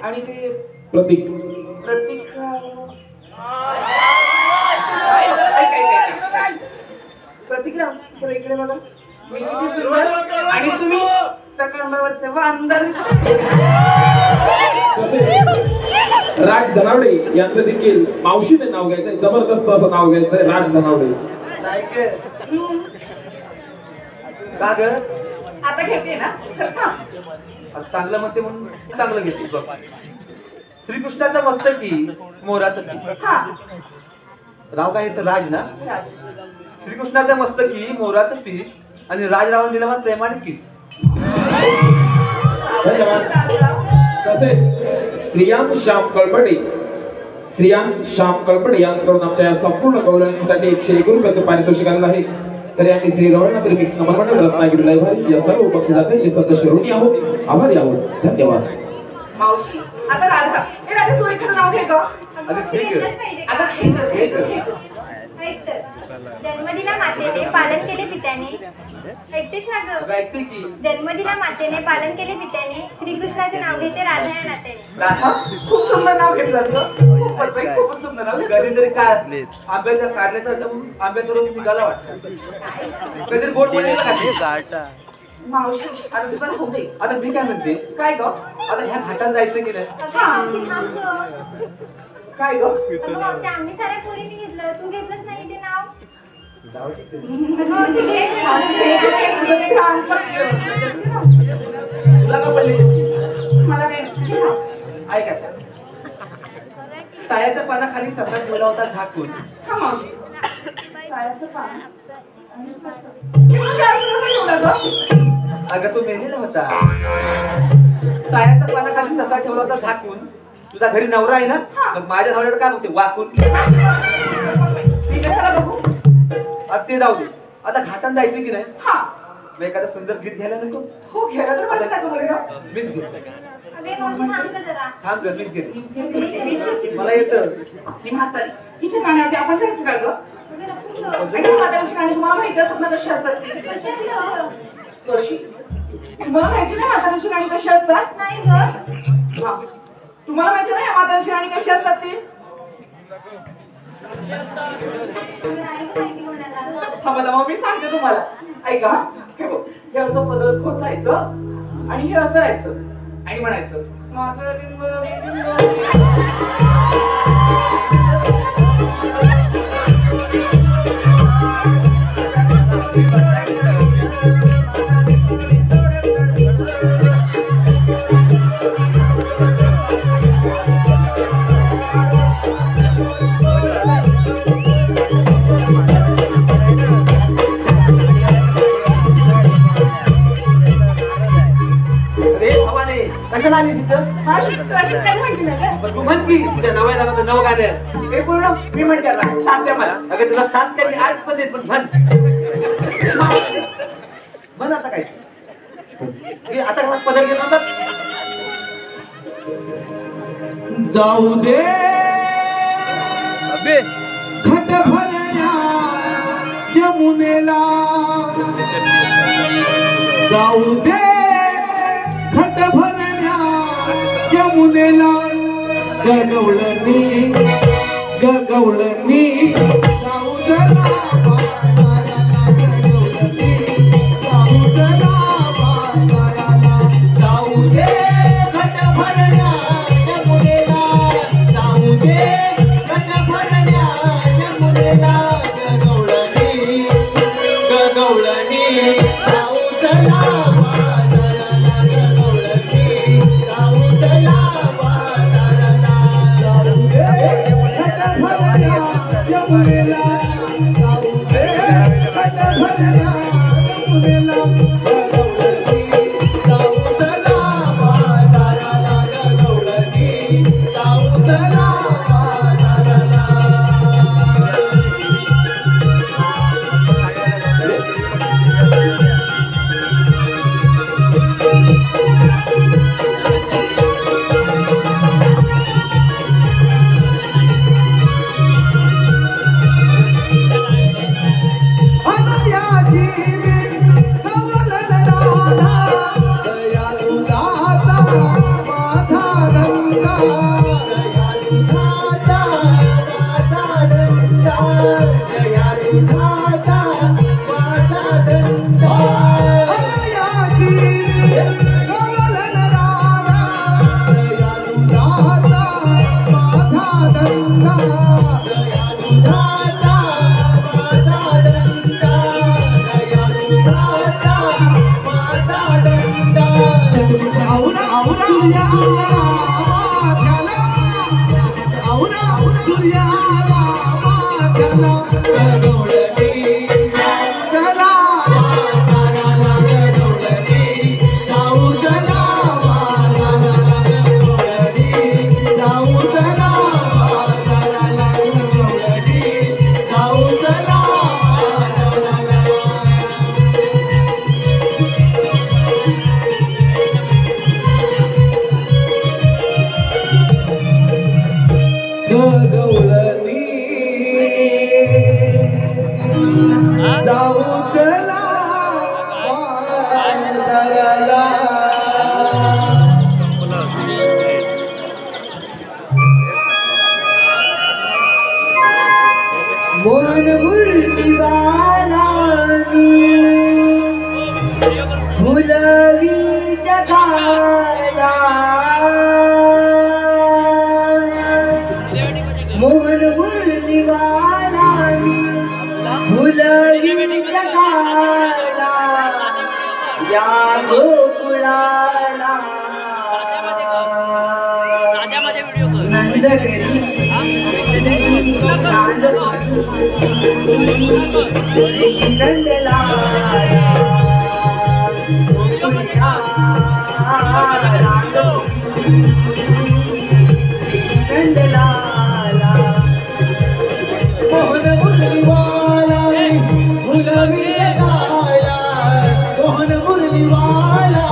आणि ते प्रतीक प्रतीक प्रतीकराव जरा इकडे बघा. मी किती सुंदर आणि तुम्ही त्या कंबावरचे वांदर दिसते. राज धनावडे यांचं देखील मावशीने नाव घ्यायचंय. जबरदस्त असं नाव घ्यायचंय राज धनावडे. का ग आता घेते ना तर थांब. आता चांगलं म्हणते म्हणून चांगलं घेते बघ. श्रीकृष्णाच्या मस्तकी मोरात हा राव काय येतं राज ना. राज. श्रीकृष्णाच्या मस्तकी मोरात पीस आणि राजरावण दिला प्रेमाने किस. धन्यवाद. तसेच श्रियान श्याम कळपडे यांच्याकडून आमच्या या संपूर्ण कौलांसाठी 101 रुपयाचं पारितोषिक आलेलं आहे. तर यांनी श्री रवळनाथ रिमिक्स नंबर मंडळ रत्नागिरी लायब्ररी या सर्व बक्षिसाचे सदस्य ऋणी आहोत, आभारी आहोत. धन्यवाद. मावशी आता राधा. हे राधा तू एखादं नाव घे ग. अगं ठीक आहे. आता घे ग, घे ग, घे ग. जन्मदिला मातेने पालन केले पित्याने. ऐकतेच ना ग. अगं ऐकते की जन्मदिला मातेने पालन केले पित्याने. श्रीकृष्णाचे नाव घेते राधा या नात्याने. राधा खूप सुंदर नाव घेतलंस ग. खूपच बाई, खूपच सुंदर नाव घेतलंस. कधीतरी काय आंब्याच्या काढण्याचं होतं म्हणून आंब्याचं रोज निघाला वाटतं. कधीतरी गोड पडलेलं का ते? गाठा मावशी आता तुला होऊ दे. आता मी काय म्हणते काय ग? आता ह्या घाटात जायचं की नाही. अगं, थांब गं. काय ग? अगं, मावशी, आम्ही साऱ्या पोरींनी घेतलं, तू घेतलंच नाही ते नाव. मावशी, घे. मावशी, घे, घे, घे, घे, छान, छान. तुला का पडले. मला नाही. ऐक आता. सायाच्या पानाखाली ससा ठेवला होता झाकून. हा मावशी. सायाचं पान आणि ससा. हे सायाचं कसं ठेवलं ग? अगं तो मेलेला होता. सायाच्या पानाखाली ससा ठेवला होता झाकून. तुझा घरी नवरा आहे ना, मग माझ्या नवऱ्याकडे काय होते वाकून. मी कशाला बघू? आता ते जाऊ दे. आता घाटात जायचं की नाही. हा मग एखादं सुंदर गीत घ्यायला नको. हो घ्यायला तर माझ्या काय बोलली ना. मीच घेतो. अगं, मावशी, थांब गं जरा. थांब ग मीच घेतो. मला येतं. ही म्हातारी हिच्या गाण्यावरती आपण जायचं का ग? अगं, नको गं. आणि म्हातारीची गाणी तुम्हाला माहिती असतात ना कशी असतात ती? कशी असली गं? कशी? तुम्हाला माहिती नाही म्हातारीची गाणी कशी असतात? नाही गं. हा. तुम्हाला माहिती नाही म्हातारीची गाणी कशी असतात ती? अगं, नाही गं माहिती कोणाला. थांबा मग मी सांगते तुम्हाला. ऐका हे बघ, हे असं पदर खोचायचं आणि हे असं राहायचं आणि म्हणायचं माझं लिंग कशाला आली तिथं. काय म्हणते ना काय? तू म्हण की तुझ्या नवऱ्याला म्हणतो नव गाणं. हे पूर्ण मी म्हणते आता सांगते मला. अगं तुला सांग मी आज पण देत पण म्हण. म्हण आता काय. आता घरात पदर घेत नव्हता. जाऊ दे अबे खट भरण्या यमुनेला. जाऊ दे खट भरण्या यमुनेला. गगवळणी गगवळणी जाऊ जला बाजाराला. गगवळणी जाऊ जला बाजाराला. जाऊ दे खट भरण्या यमुनेला. जाऊ दे खट भरण्या यमुनेला. गगवळणी गगवळणी जाऊ जला बाजाराला. गगवळणी जाऊ जला बाजाराला. जाऊ दे खट भरण्या यमुनेला. जाऊ दे माथ्याला जाऊ ना सूर्याला माथ्याला गडवळणी चला बाजाराला गडवळणी जाऊ चला बाजाराला गडवळणी जाऊ चला बाजाराला गडवळणी जाऊ चला बाजाराला गडवळणी जाऊ चला बाजाराला मोहन मुरलीवाला मुलवी जगाला मोहन मुरलीवाला मुलवी जगाला या गोकुळाला नंदगरी नंदला नंदला मोहन मुरलीवाला मुलवी जगाला मोहन मुरलीवाला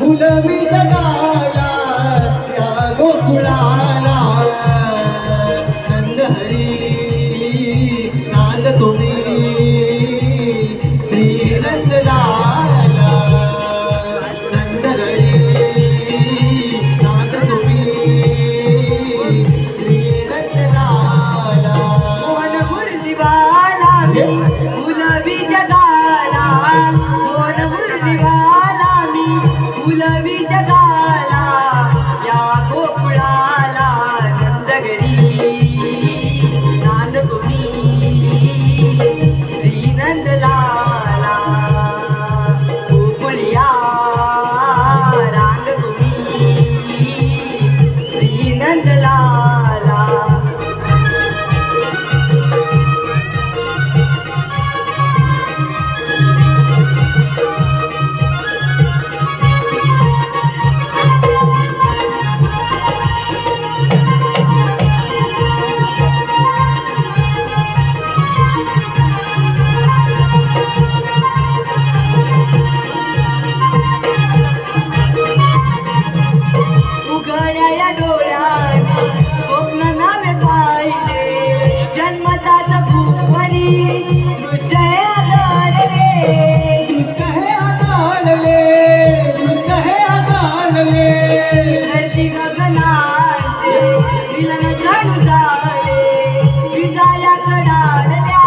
मुलवी जगाला या गोकुळाला नंदहरी नांद तुम्ही श्री नंदलाला नंदहरी नांद तुम्ही श्री नंदलाला मोहन मुरलीवाला मुलवी जगाला मोहन मुरलीवाला मुलवी जगाला या गोकुळाला नंदगरी नांद तुम्ही श्री नंदलाला गोकुळिया रांग तुम्ही श्री नंदलाला उघड्या डोळ्याने स्वप्न नवे पाहिले जन्मतात भुवनी मृत्यय आदरले धरती गगनाचे विलन जणू झाले विजाया कडाडल्या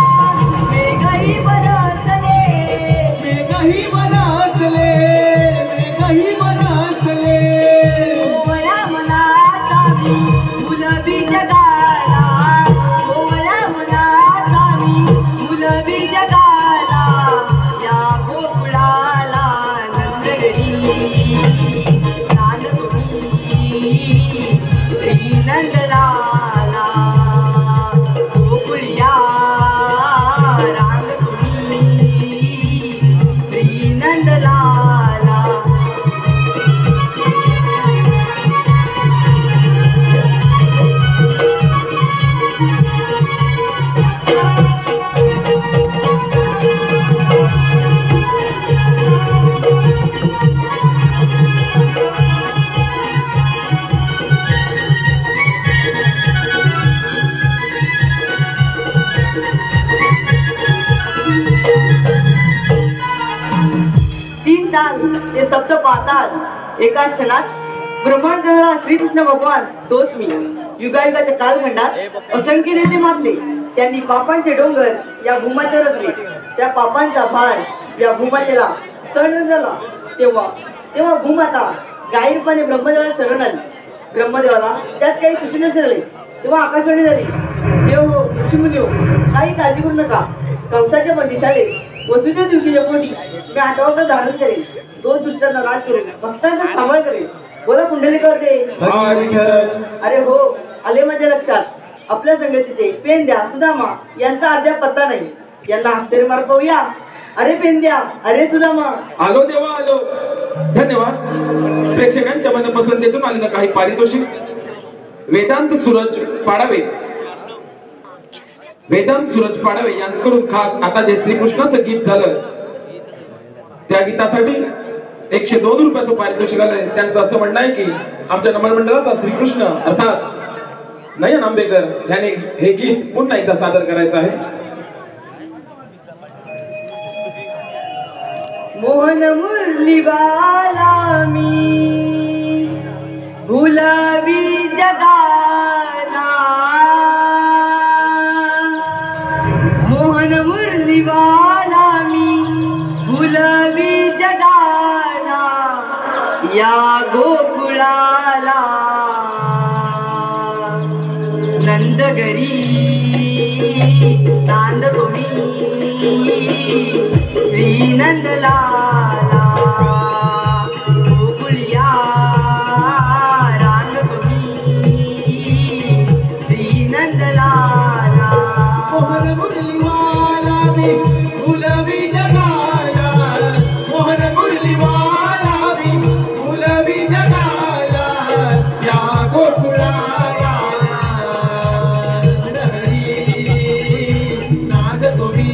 मेघही बरसले गोवळ्या मनाचा मी मुलवी जगाला गोवळ्या मनाचा मी मुलवी जगाला या गोकुळाला नंदगरी नांद तुम्ही श्री नंदलाला गोकुळिया रांग तुम्ही श्री नंदलाला तीन ताल ते सप्त पाताल एका क्षणात ब्रह्मांड करणारा श्रीकृष्ण भगवान तोच मी युगायुगाच्या कालखंडात असंख्य नेते मारले त्यांनी पापांचे डोंगर या भूमातेवर रचले त्या पापांचा भार या भूमातेला सहन झाला तेव्हा भूमाता गायीरपणे ब्रह्मदेवाला शरण आली ब्रह्मदेवाला त्यात काही सूचना झाले तेव्हा आकाशवाणी झाली देव हो ऋषीमुनी हो काही काळजी करू नका कंसाच्या बंदिशाळे वसुदेव देवकीच्या पोटी मी 8 धारण करेल 2 दुष्टांना नाश करेल भक्तांचा सांभाळ करेल बोला पुंडलिकावरते. हा विठ्ठल. अरे हो, आले माझ्या लक्षात. आपल्या संगतीचे पेंद्या सुदामा यांचा अद्याप पत्ता नाही. यांना हप्ते मार पाहूया. अरे पेंद्या, अरे सुदामा. आलो देवा आलो. धन्यवाद. प्रेक्षकांच्या मनपसंतीतून आलेलं काही पारितोषिक वेदांत सूरज पाडावे यांच्याकडून खास आता जे श्रीकृष्णाचं गीत झालं त्या गीतासाठी 102 रुपयाचं पारितोषिक आलंय. त्यांचं असं म्हणणं आहे की आमच्या नमन मंडळाचा श्रीकृष्ण अर्थात नयन आंबेकर यांनी हे गीत पुन्हा एकदा सादर करायचं आहे. मोहन मुरलीवाला मी भुलवी जगाना. मोहन मुरलीवाला मी भुलवी जगाना. या गोकुळाला नंदगरी नांदतो मी. श्री नंदलाला गोकुळिया रांगतो मी. श्री नंदलाला मोहन मुरलीवाला मी फुलवी जगाला. मोहन मुरलीवाला मी फुलवी जगाला. या गोकुळाला नांदतो मी.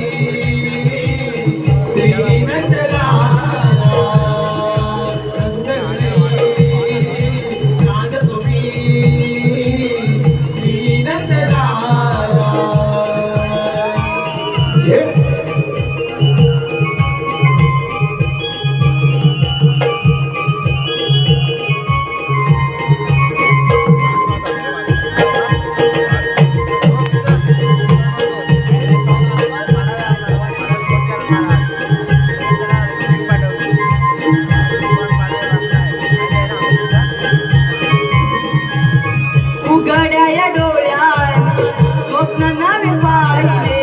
उघड्या डोळ्यांनी स्वप्न नवे पाहिले.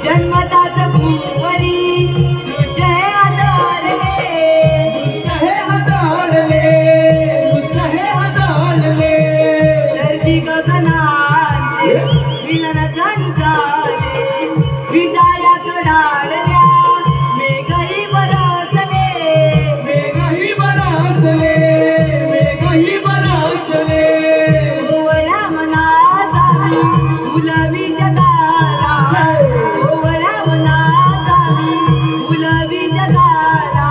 जन्मताच भूवरी दृश्य हे हाताळले. दर्दी गगनाचे विलन जणू झाले. विजायात डाळल्या मेघही बरसले. ओवळ्या मनाचा फुलवी जगाला. ओवळ्या मनाचा फुलवी जगाला.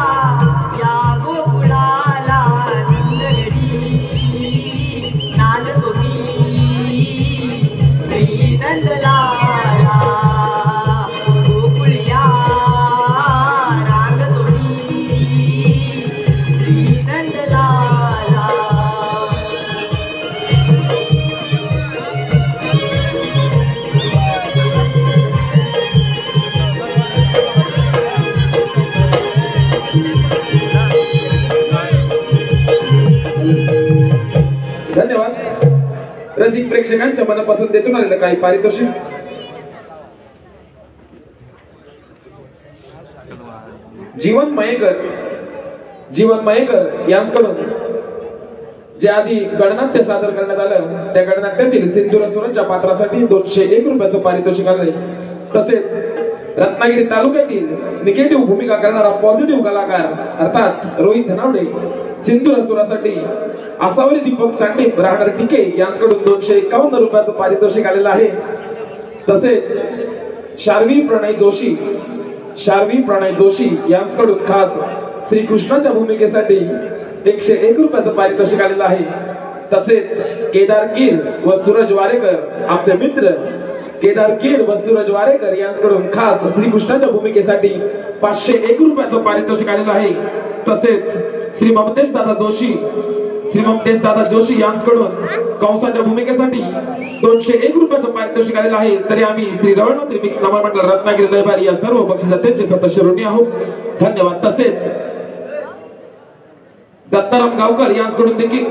या गोकुळाला नंदगरी नांदतो मी. श्री नंदलाला गोकुळिया रांगतो मी. श्री नंदलाला. धन्यवाद. रसिक प्रेक्षकांच्या मनपसंतीतून आलेलं काही पारितोषिक जीवन मयेकर यांच्याकडून जे आधी गणनाट्य सादर करण्यात आलं त्या गणनाट्यातील सिंधुर सुरच्या पात्रासाठी 201 रुपयाचं पारितोषिक आलंय. तसेच रत्नागिरी तालुक्यातील निगेटिव्ह भूमिका करणारा पॉझिटिव्ह कलाकार अर्थात रोहित धनावडे सिंधुर सुरासाठी आसावरी दीपक सांडीप राहणार टिके यांच्याकडून 251 रुपयाचं पारितोषिक आलेलं आहे. तसेच शार्वी प्रणय जोशी यांच्याकडून खास श्रीकृष्णाच्या भूमिकेसाठी 101 रुपयाचं पारितोषिक आलेलं आहे. तसेच केदार कीर व सूरज वारेकर आमचे मित्र केदार कीर व सूरज वारेकर यांच्याकडून खास श्रीकृष्णाच्या भूमिकेसाठी 501 रुपयाचं पारितोषिक आलेलं आहे. तसेच श्री ममतेश दादा जोशी यांच्याकडून कंसाच्या भूमिकेसाठी 201 रुपयाचं पारितोषिक आलेलं आहे. तरी आम्ही श्री रवळनाथ मिक्स नमन मंडळ रत्नागिरी दरबारी या सर्व बक्षिसाचे सदस्य ऋणी आहोत. धन्यवाद. तसेच दत्ताराम गावकर यांच्याकडून देखील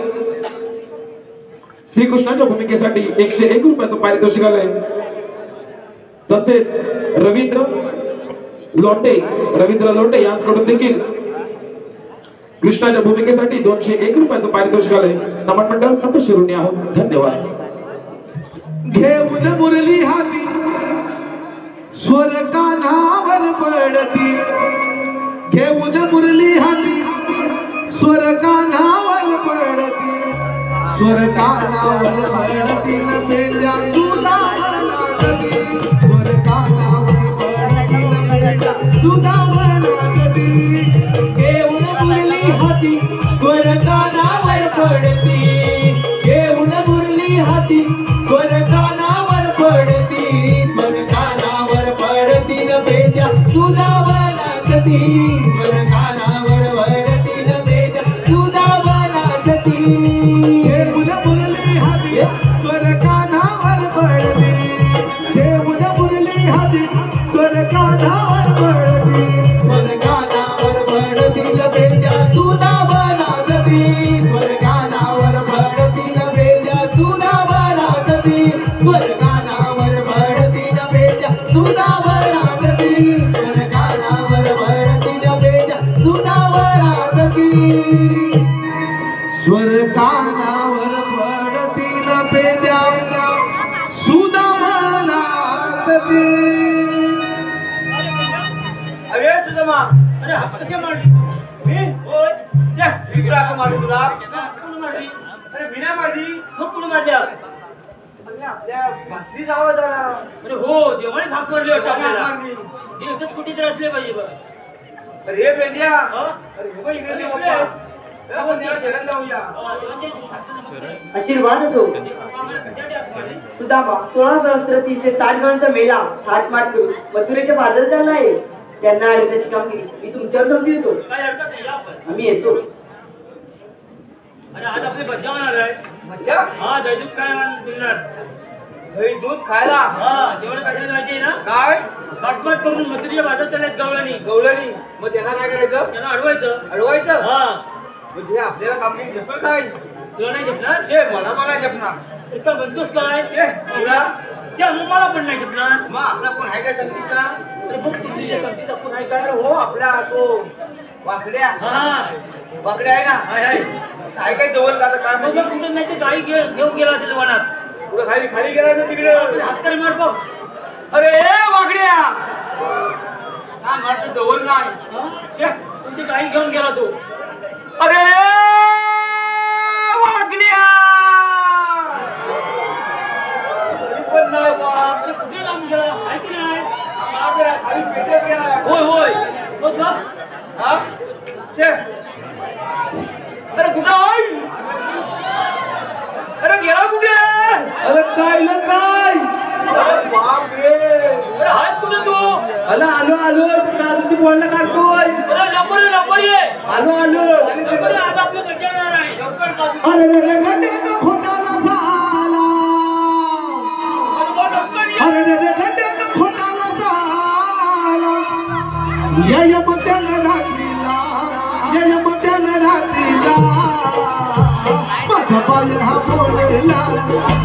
श्रीकृष्णाच्या भूमिकेसाठी 101 रुपयाचं पारितोषिक आलंय. तसेच रवींद्र लोटे यांच्याकडून देखील कृष्णाच्या भूमिकेसाठी 201 रुपयाचं पारितोषिक आलंय. नमन मंडळ सतत ऋणी आहोत. धन्यवाद. घेऊन मुरली हाती स्वर कानावर पडती, घेऊन मुरली हाती स्वर कानावर पडती, स्वर कानावर पडती न पेंड्या सुधावर लागती, स्वर कानावर पडती न पेंड्या सुधावर लागती. घेऊन मुरली हाती स्वर कानावर पडती, घेऊन मुरली हाती स्वर कानावर पडती, स्वर कानावर पडती न पेंड्या सुधावर लागती, स्वर कानावर पडती न पेंड्या सुधावर लागती. घेऊन मुरली हाती स्वर कानावर पडती, घेऊन मुरली हाती स्वर कानावर पडती, स्वर कानावर पडती न पेंड्या सुधावर लागती, स्वर कानावर पडती न पेंड्या सुधावर लागती, स्वर कानावर पडती न पेंड्या सुधावर लागती, स्वर कानावर पडती न पेंड्या सुधावर लागती, स्वर कानावर पडती न पेंड्या सुधावर लागती. अरे तुझा मा अरे हा कसे मारली मी होय छे विग्रह का मारली तुला कोण मारली अरे मीना मारली मग कोण मारल्या अरे आपल्या भासरी जावं जरा अरे हो देवाने थाप मारली होती आपल्याला हे एकच कुठे तर असले पाहिजे बघ अरे बेंद्या अरे हो इकडे बाप्पा आपण देवा शरण जाऊया आशीर्वाद असो. सुदामा 16,360 गावांचा मेळा थाटमाट करून मथुरेच्या बाजार झाला आहे. त्यांना अडवण्याची कामगिरी मी तुमच्यावर समजू येतो. काय हरकत नाही या आपण आम्ही येतो. अरे आज आपली मज्जा होणार आहे. मज्जा हा दही दूध काय मिळणार दही दूध खायला हा जेवण काढायला माहिती ना काय काटमाट करून मथुरेच्या बाजार चालत गवळणी गवळणी मग त्यांना काय करायचं त्यांना अडवायचं हा म्हणजे आपल्याला कामगिरी झेपल काय तुला नाही झेपणार शे मला झेपणार इतका म्हणतोस काय तुला मला पण नाही झेपणार मग आपला कोण आहे काय संगीतचा अरे बघ तुझी संगीत कोण आहे काय हो आपला तो वाकड्या हा वाकड्या आहे ना आहे काय जवळ आता काय म्हणजे कुठे नाही ते गाडी घेऊन गेला असेल वनात पुढे खाली गेला असेल तिकडे हातकरी मार बघ अरे वाकड्या काय मारतो जवळ नाही तुमची गाडी घेऊन गेला तू अरे वाकड्या पण नाही अरे कुठे लांब गेला माहिती नाही खाली पेटे गेला होय होय बघ हा अरे कुठं आहे अरे गेला कुठे अरे काय ना काय अरे हायस कुठे तू अरे आलो दारूची बोलणं काढतोय. अरे नंबर ये आलो नंबर ये आज आपली मजा येणार आहे लवकर काढू. अरे रे गड्ड्यानं खोटाला झाला, अरे रे गड्ड्यानं खोटाला झाला, या मध्यानं रात्रीला, या मध्यानं रात्रीला माझा पाय हा मोडला,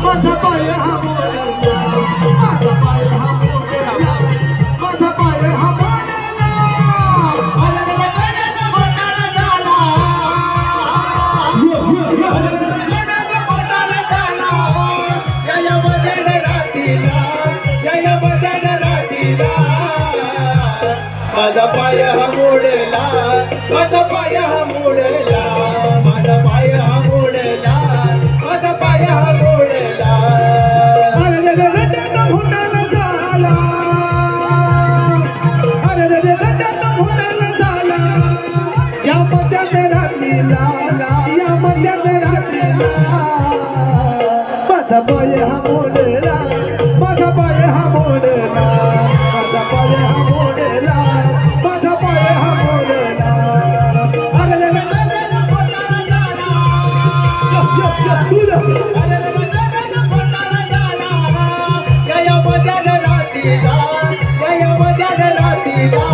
माझा पाय हा मोडला, माझा पाय हा मोडला, माझा पाय हा मोडला. अरे रे गड्ड्यानं खोटाला झाला, अरे रे गड्ड्यानं खोटाला झाला, या मध्यानं रात्रीला, या मध्यानं रात्रीला माझा पाय हा मोडला, माझा पाय हा मोडला, माझा पाय हा मोडला, माझा पाय हा मोडला. अरे रे गड्ड्यानं खोटाला झाला, अरे रे गड्ड्यानं खोटाला झाला, या मध्यानं रात्रीला, या मध्यानं रात्रीला माझा पाय हा मोडला, माझा पाय हा मोडला, माझा पाय हा मोडला, माझा पाय हा मोडला. अरे रे गड्ड्यानं खोटाला झाला, अरे रे गड्ड्यानं खोटाला झाला, या मध्यानं रात्रीला, या मध्यानं रात्रीला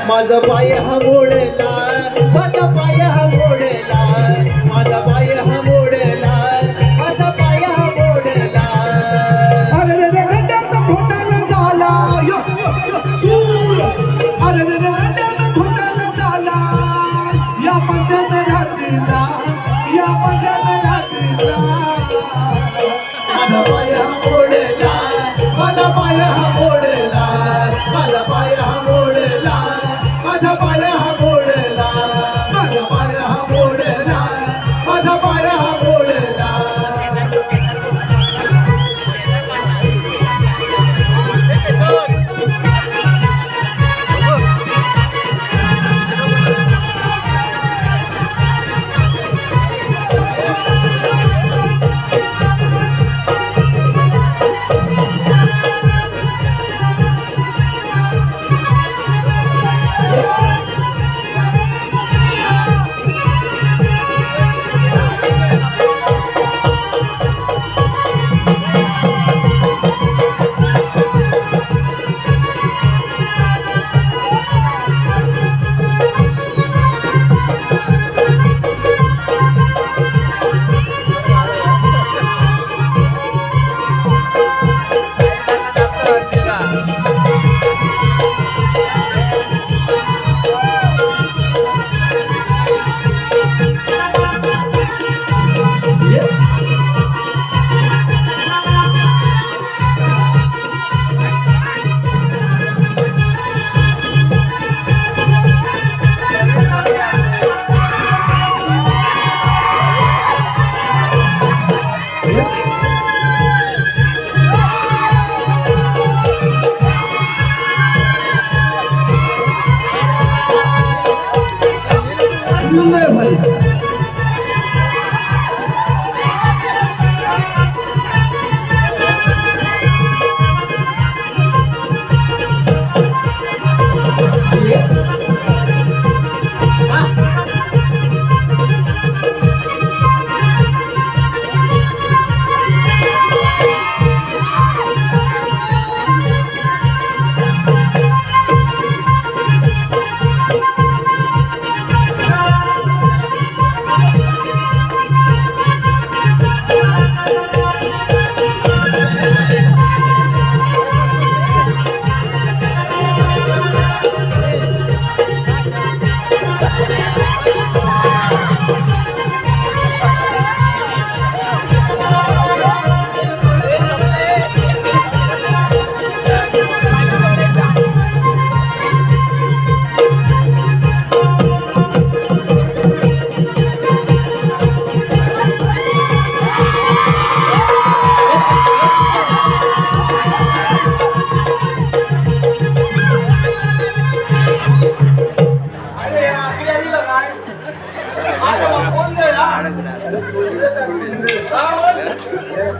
माझा पाय हा मोडला, माझा पाय हा मोडला, माझा पाय हा मोडला, माझा पाय हा मोडला. अरे रे गड्ड्यानं खोटाला झाला, अरे रे गड्ड्यानं खोटाला झाला,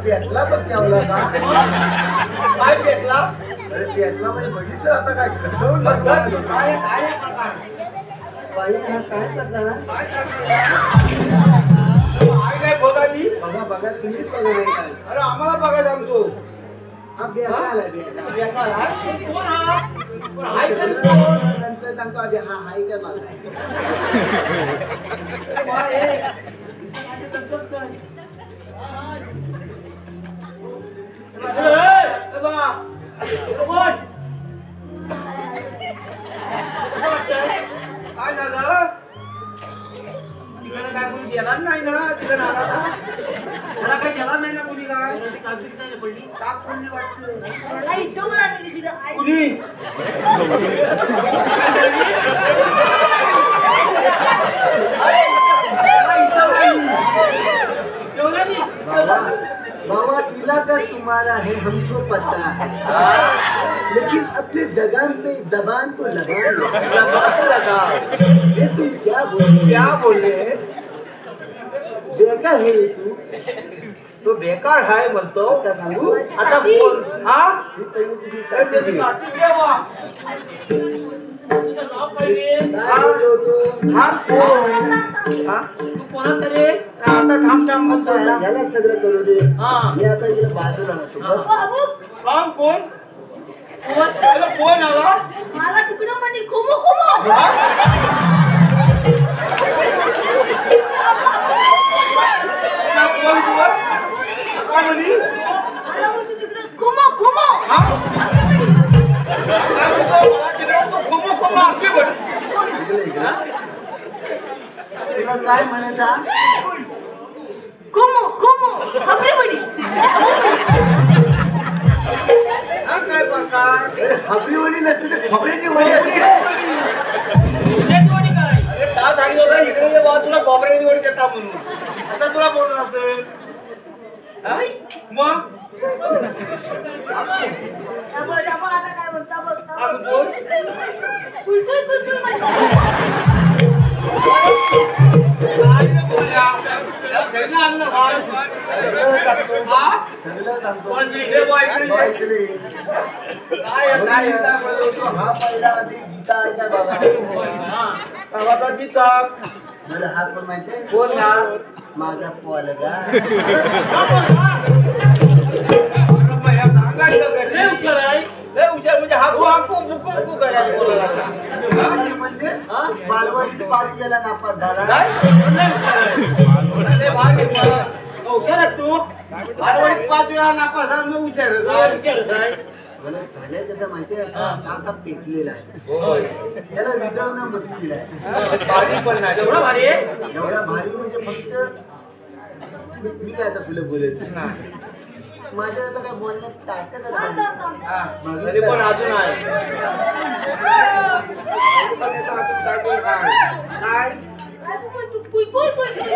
पेटला बघ त्यावला का काय भेटला अरे पेटला म्हणजे बघितलं आता काय खंडवून लागला काय काय प्रकार बाई हा काय प्रकार काय काय बघाली बघा बघा तुम्हीच बघा नाही काय अरे आम्हाला बघा सांगतो हा बेकार आला बेकार बेकार आहे? कोण हा? कोण आहे का? नंतर सांगतो आधी हा हाय काय मला काय झालं तिकडे काय कोणी गेला नाही ना तिकडे नाला त्याला काय गेला नाही ना कोणी काय पडली टाक पडली वाटतं कुणी बाबा किला का तुम्हारा है हमको पता है लेकिन अपने दगान पे दबान को लगा ये तुम क्या बोले बेकार है रे तू तो बेकार आहे म्हणतो आता सांगू आता कोण हा ही पहिली तुझी त्याची काठी काठी देवा काय बोललो होतो हा कोण हा तू कोणाचा रे आता थांब थांब आता याला सगळं करू दे हा. मी आता इकडे बाजूला नसतो बघ थांब कोण कोण आला मला तिकडं म्हणे खुमो खुमो कोण काय म्हणी मला म्हणतो तिकडं खुमो खुमो तुला काय म्हणायचा खुमो खुमो खबरी म्हणी काय प्रकार आपली वडी नसते तर खबऱ्याची वडी असते का सांगितलं होतं इकडे ये बा तुला कॉपरेट निवड देता म्हणून आता तुला बोलत असेल हा? मग आता काय म्हणता बघता आम्ही बोल कुलकुल कुलकुल म्हणतो काय रे बोल्या? त्याला घरी नाही आणलं का? हा? सगळं सांगतो कोण इकडे बा इकडे ये. ऐकले. काय आहे, काय गीता आहे? बोलवतो, हा पहिला आधी गीता ऐका बाबा हा. गावाचा गीताक. मला हा पण माहितीये कोण हा? माझा पोलगा सांगायचं का? लय हुशार आहे. लय हुशार म्हणजे हा बुकू बुकू करायला बोलायला लागला. म्हणजे बालवाडीत पास केला नापास झाला काय? लय हुशार आहे. लय भाग घेतला. हुशार आहे तू. बालवाडीत 5 वेळा नापास झाला, मग हुशार आहे. लय हुशार आहे. मला झालंय कसं माहितीये काका पेटलेला आहे होय. त्याला विजवणं म्हटलेलं आहे भारी पण नाही. एवढा भारी आहे? एवढा भारी म्हणजे फक्त मी काय आता तुला बोलत नाही. माझ्या आता काय बोलण्यात ताकद हा, तरी पण अजून आहे. काय? म्हणतो कुलकुल कुलकुल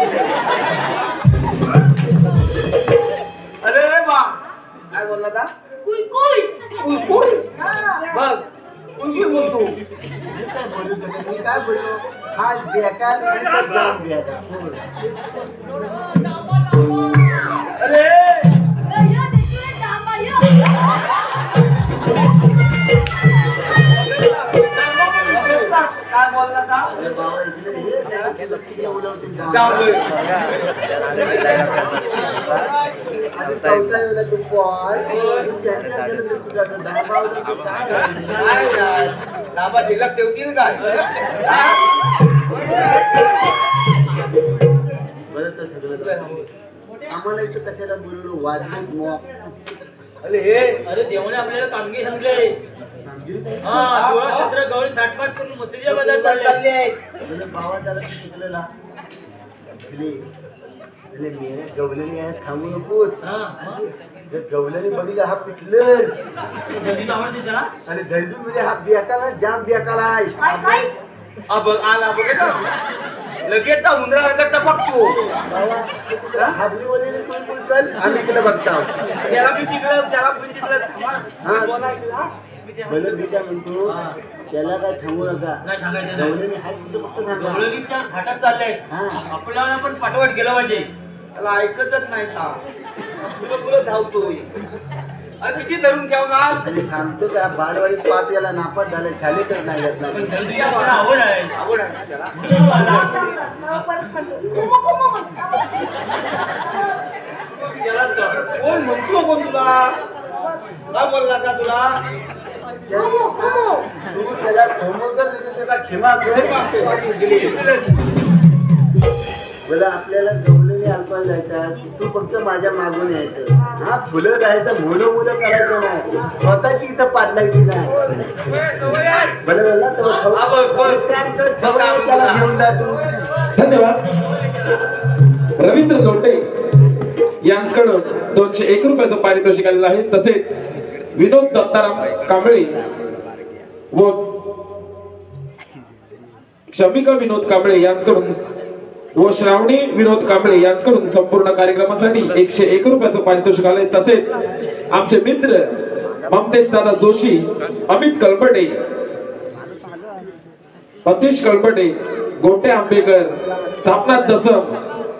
अरे रे बा काय बोलला का कुलकुल बघ कुलकुल बोलतो. मी काय बोलू शकत मी काय बोललो हा बेकार आणि तो जाम बेकार अरे या देखील डांबा या काय बोलला का अरे बाबा इकडे ये त्याला किती उलवतील जांभळे. आता चौथा वेळेला तू पॉल त्यांच्या गेलं तर तुझा तो धाबावला तो काय झालं? काय यार? लाभा शिल्लक ठेवतील काय बरं तर सगळं झालं. आम्हाला इथं कशाला बोललो वाजवून मॉप अरे हे अरे देवाने आपल्याला कामगिरी सांगले हा डोळा चित्र गवळी थाटपाट करून मस्तीच्या बदल चालले म्हणजे भावा त्याला शिकलेला मेरे गवल्याने आहे थांबू नकोस जर गवल्याने बघितलं हा पिकलं आणि दैजून म्हणजे हा बेकाला जाम बेकाला आहे बघ आला बघ लगेच उंदरा टपकतो बाबा हाबली वगैरे कोण बोलतात आम्ही इकडे बघता त्याला मी तिकडं त्याला पण तिकडं हा. बोलायला भले मी काय म्हणतो त्याला काय थांबू नका नाही सांगायचं नाही. गवल्याने हात कुठं फक्त सांगा गवळणीच्या घाटात चाललंय हा आपल्याला पण पाठवट गेलं पाहिजे त्याला ऐकतच नाही का तुला धावतोय अरे किती धरून ठेव का आणि सांगतो का बालवाडी 5 याला नापास झाले झाले तर नाही येत नाही. आवड आहे त्याला कोण म्हणतो कोण तुला काय बोलला का तुला तू त्याला होमवर्क दिलं त्याला क्षमा कर. मला आपल्याला जवळून अल्पान जायचं तू फक्त माझ्या मागून यायचं. हा फुलं जायचं मुलं करायचं नाही स्वतःची इथं पाडलायची नाही. बरं ना त्याला घेऊन जा तू. धन्यवाद. रवींद्र जोटे यांच्याकडून 201 रुपयाचं पारितोषिक आलेलं आहे. तसेच विनोद दत्ताराम कांबळे व क्षमिका विनोद कांबळे यांच्याकडून व श्रावणी विनोद कांबळे यांच्याकडून संपूर्ण कार्यक्रमासाठी 101 रुपयाचं पारितोषिक आलंय. तसेच आमचे मित्र ममतेश दादा जोशी, अमित कलपटे, सतीश कलपटे, गोटे आंबेकर, सापनाथ दसम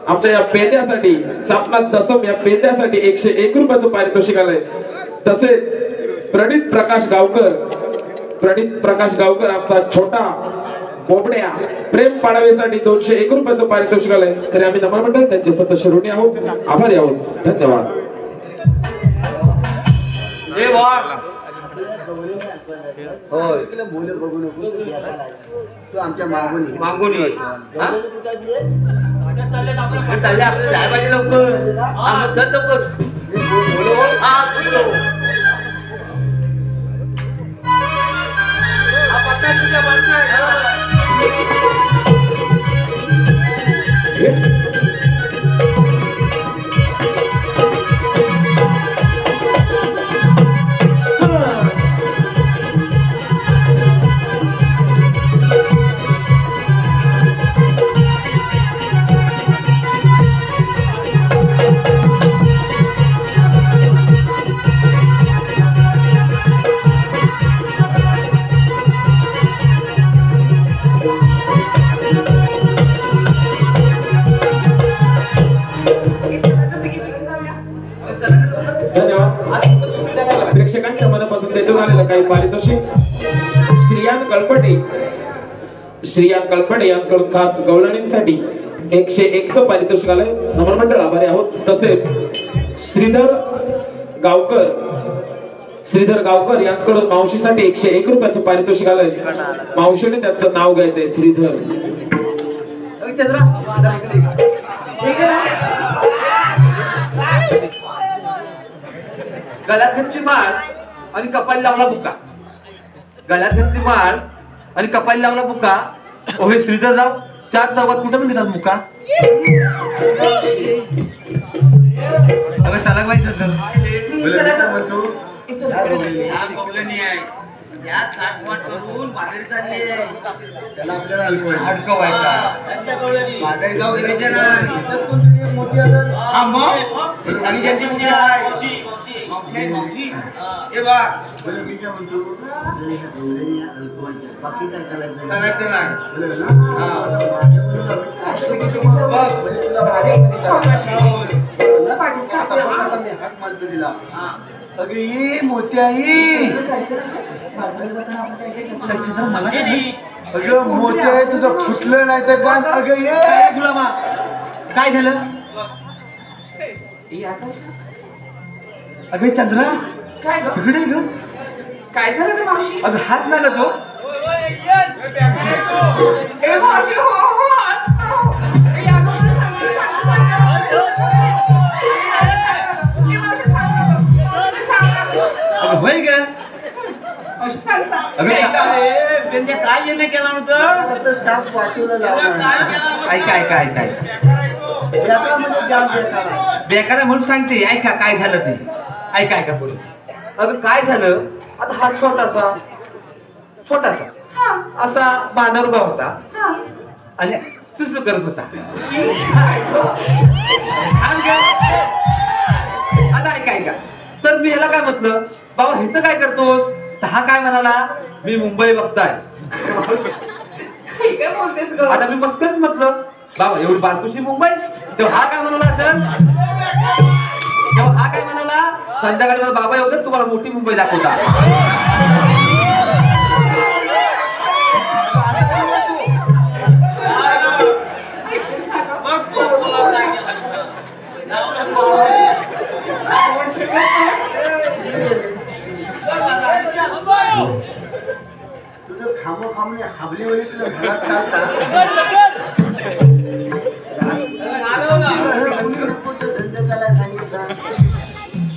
आमच्या या पेद्यासाठी सापनाथ दसम या पेद्यासाठी 101 रुपयाचं पारितोषिक आलंय. तसेच प्रणित प्रकाश गावकर आमचा छोटा बोबड्या प्रेम पाडावेसाठी 201 रुपयाचं पारितोषिक आलंय. तरी आम्ही नम्र मंडळ त्यांचे सतत ऋणी आहोत, आभारी आहोत. धन्यवाद. मुलं बघू नको तू आमच्या मागून ये. मागून ये. चालले आपलं जाय पाहिजे लवकर आम्ही लवकर धन्यवाद. प्रेक्षकांच्या मनापासून देतो आलेलं काही पारितोषिक श्रियान कल्पटे यांच्याकडून खास गवळणींसाठी 101चं पारितोषिक आलंय. नमन मंडळ आभारी आहोत. तसेच श्रीधर गावकर यांच्याकडून मावशीसाठी 101 रुपयाचं पारितोषिक आलंय. मावशीने त्यांचं नाव घ्यायचंय श्रीधर. गळ्यात घातली माळ आणि कपाली लावला बुका. गळ्यात घातली माळ आणि कपाली लावला बुका. हे श्रीधरराव 4 चौकात कुठं पण घेतात मुका. अगं चला पाहिजे त्याला आपल्याला अल्पवायचं. अडकवायचा मी काय म्हणतो अल्पवायचं बाकी काय करायचं दिला. अगं ये मोत्याई अगं मोत्याई तुझं फुटलं नाही तर काय. अगं ये गुलामा काय झालं. अगं चंद्रा इकडे ग काय झालं रे मावशी? अगं हात नाही ना तो. ए मावशी, हो हो असतो. या गं, मला सांग. होय ग मावशी सांग सांग. अगं काय येणं केला नव्हतं. साप वाटूला लावला. ऐका जगामध्ये जाम बेकार बेकार म्हणून सांगते. ऐका काय झालं ते. ऐका पुढे. अगं काय झालं. आता हा छोटासा असा बाजार उभा होता आणि सुसू करत होता. आता ऐका तर मी ह्याला काय म्हटलं, बाबा हे तर काय करतोस. तर हा काय म्हणाला, मी मुंबई बघताय. काय बोलतेस ग? आता मी मस्कत म्हटलं, बाबा एवढी बारकुशी मुंबई तेव्हा हा काय म्हणाला सर तेव्हा हा काय म्हणाला संध्याकाळी मला बाबा एवढं तुम्हाला मोठी मुंबई दाखवता तुझं खामो खामने हाबली वेळी तुझं घरात चालता धंदकाला सांगितलं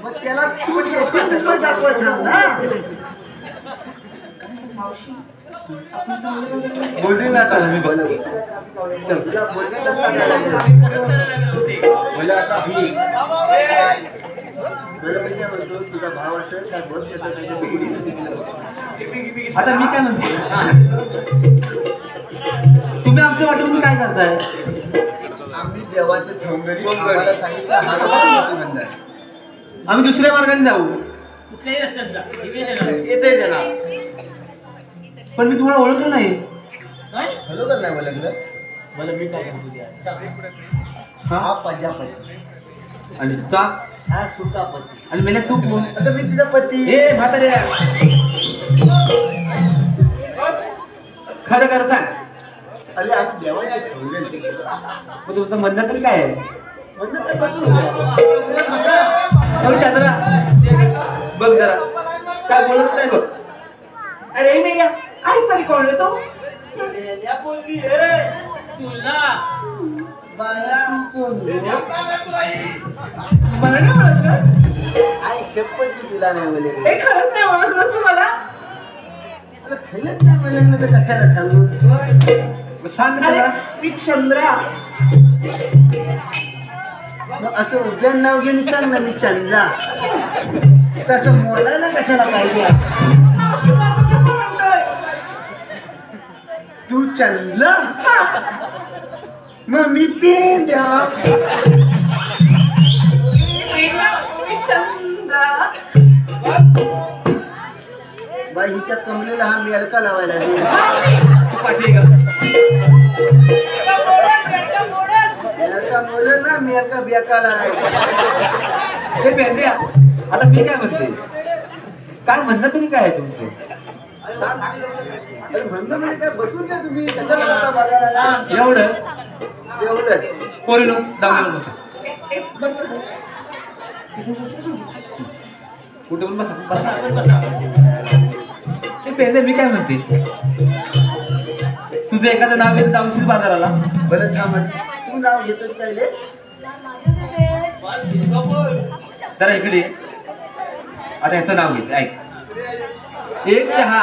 मग त्याला दाखवायचं ना बोलली आता मी तुला तुझा भाव असेल काय बघ आता मी काय म्हणते तुम्ही आमच्या वाटेतून काय करताय आम्ही देवाचे ठोंगरी आम्हाला सांगितलं हा म्हणणार आम्ही दुसऱ्या मार्गाने जाऊ येते त्याला पण मी तुम्हाला ओळखलं नाही खरोखर नाही मला मला मी काय म्हणतो हा प्रजापती आणि तुझा हा सुकापती आणि मेल्या तू कोण आता मी तिचा पती ए म्हातारे खरं खरं सांग अरे आम्ही देवाचे ठोंगरी मग तुमचं म्हणणं तरी काय आहे म्हणणं काय बघू बघ जरा बघ जरा काय बोलत नाही बघ अरे मेल्या आहेस तरी कोण रे तो मला नाही ओळखलं आई शपथ तुला नाही बोले हे खरंच नाही ओळखलंस तू मला खरंच नाही बोलले तर कशाला सांगू सांग अरे जरा. मी चंद्रा मग असं उद्यान नाव घेऊन सांग ना मी चंदा तसं मोलायला कशाला पाहिजे मावशी बाबा कसं म्हणतोय तू चंदला मग मी पेंद्या मी चंद्रा बाई हिच्या कमलेला हा मेलका लावायला लागेल. तू पाठी का मेलका बोलेल ना मेलका बेकाला हे पेंड्या आता मी काय म्हणते काय म्हणणं तरी काय आहे तुमचं अरे म्हणलं म्हणजे काय बसून द्या तुम्ही कशाला मला बघायला आला? एवढं एवढंच पोरीनो दावलेलं बसा कुठे पण बसा ते पेंड्या मी काय म्हणते तुझं एखादं नाव घेत जाऊशील बाजाराला बरं थांब तू नाव घेतच काय ले जरा इकडे ये. आता ह्याचं नाव घेते ऐक 1 चहा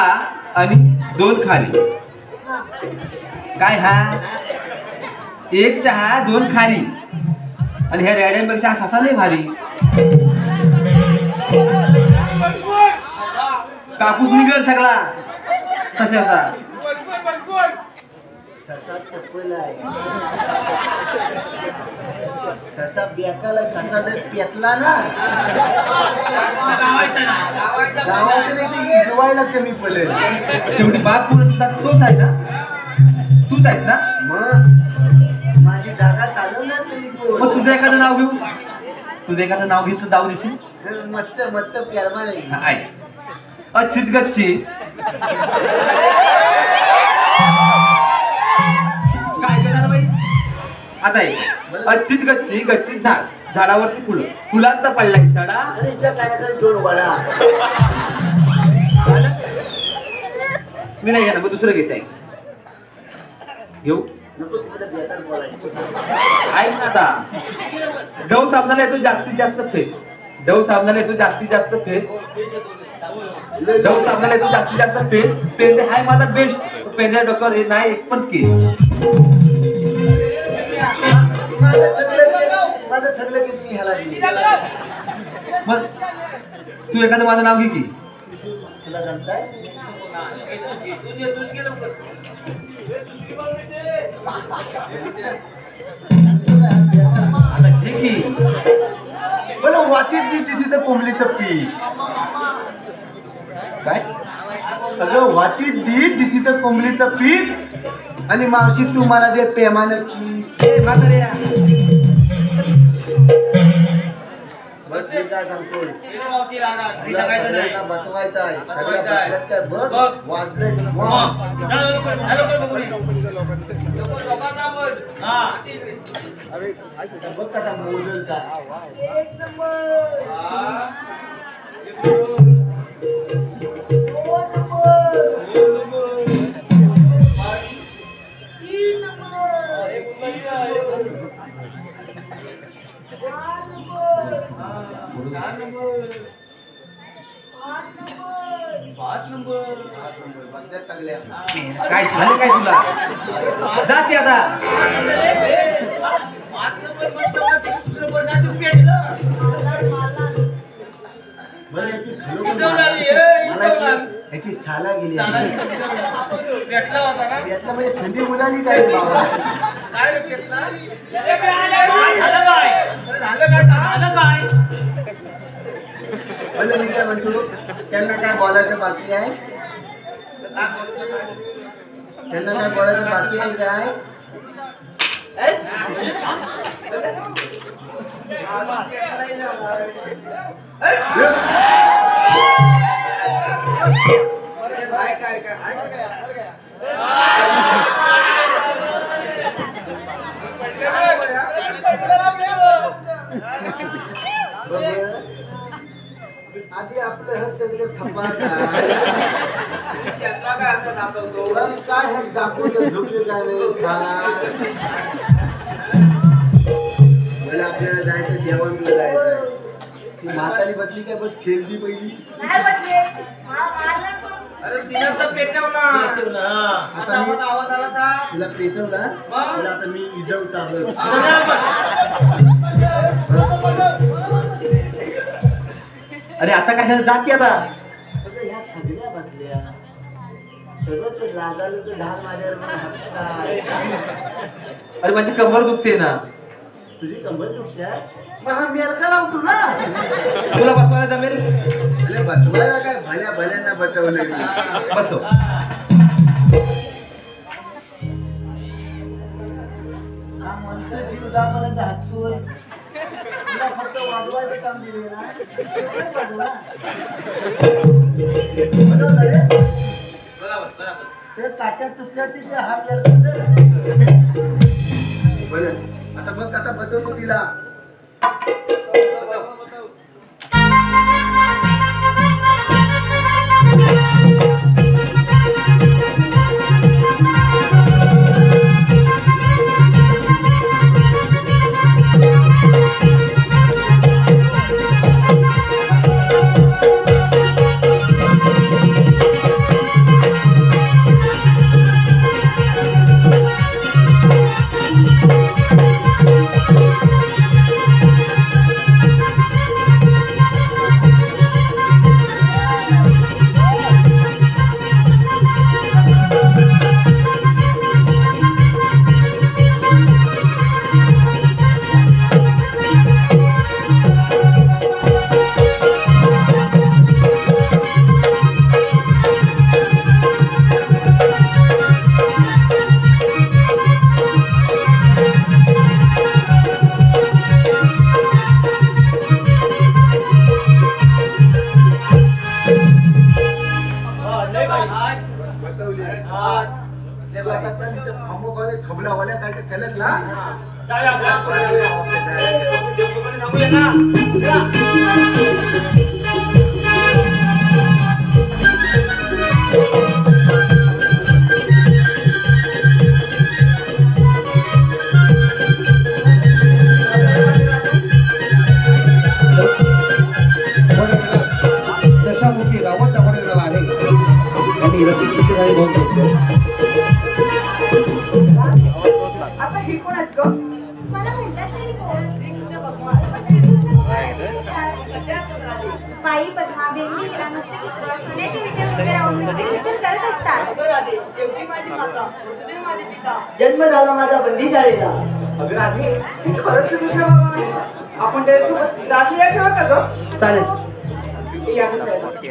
आणि 2 खारी काय हा 1 चहा 2 खारी आणि ह्या रेड्यांपेक्षा हा ससा नाही भारी कापूस निघेल सगळा सशाचा ससा चपला आहे ससा बेकाला ससा जर पेटला ना गावाचं नाही ते इजवायला कमी पडेल शेवटी बाप पुढे तोच आहे ना तूच आहेस ना मग माझी जागा चालवणार तुम्ही कोण? मग तुझं एखादं नाव घेऊ तुझं एखादं नाव घेतलं जाऊ देशील जर मत्त मत्त प्यारमा नाही हा, ऐक अच्छित गच्ची काय करणार बाई आता ऐक अच्छित गच्ची गच्चीत झाड झाडावरती फुलं फुलांचा पडला की झाडा अरे इथल्या कानाकडे 2 वडा मी नाही घेणार मग दुसरं घेत आहे घेऊ नको तिकडे बेकार बोलायचं ऐक ना आता डव साबणाला येतो जास्तीत जास्त फेस डव साबणाला येतो जास्तीत जास्त फेस डव साबणाला येतो जास्तीत जास्त फेस पेंदे हाय माझा बेस्ट पेंद्या डोक्यावर हे नाही एक पण केस माझं ठरलं की मी ह्याला दिली मग तू एखादं माझं नाव घे की तुला जमताय आता घे की बरं वाटीत दिली तिथं कोंबलीचं पीठ काय अगं वाटीत तिथं कोंबडीचं पीठ आणि मावशी तू मला दे प्रेमानं बस मी काय सांगतोय बसवायचं आहे सगळ्या बसल्यात काय बघ वाजलंय बघ कसा मोजल का काय झालं काय तुला जाते आता बरं याची साला गेली यातला म्हणजे थंडी मुलांनी काय बाबा बोल मी काय म्हणतो त्यांना काय बोलायचं बाकी आहे त्यांना काय बोलायचं बाकी आहे काय आधी आपलं हे सगळं ठप्पा काय दाखवत झोपले काय मला आपल्याला जायचं जेवणला जायचं ती म्हातारी बदली काय बघ खेळली पहिली तुला पेटवला तुला आता मी इजवता अरे आता कशाला जाते आता ह्या थंडल्या बसल्या सगळं ते लागायला तर ढाल माझ्यावर अरे माझी कंबर दुखते ना तुझी कंबर दुखत्या मग हा मेलका लावतो ना तुला बसवायला जमेल अरे बसवायला काय भल्या भल्यांना बसवलं मी बसव हा मंत्र जीव दाबायला हातून तुला फक्त वाजवायचं काम दिले ना ते काट्यात तुसल्या तिथे हात बरं आता मग आता बदलतो तिला खबलावाल्या काय केलं ना दशामुखी रावण दाखवण्यात आला आहे आणि रसिक काही नोंद घेतली आता हे कोण आहेत ग? मला म्हणतात तरी कोण? बाई पद्मा बेंडी हिरा नुसते खाण्याचे विचार उभे राहून नुसते विचार करत असतात. जन्म झाला माझा बंदी शाळेचा अगं राधे, हे खरंच श्रीकृष्ण भगवान आहे. आपण त्याच्यासोबत दासिया ठेवा का ग? चालेल या ग सगळ्यांना.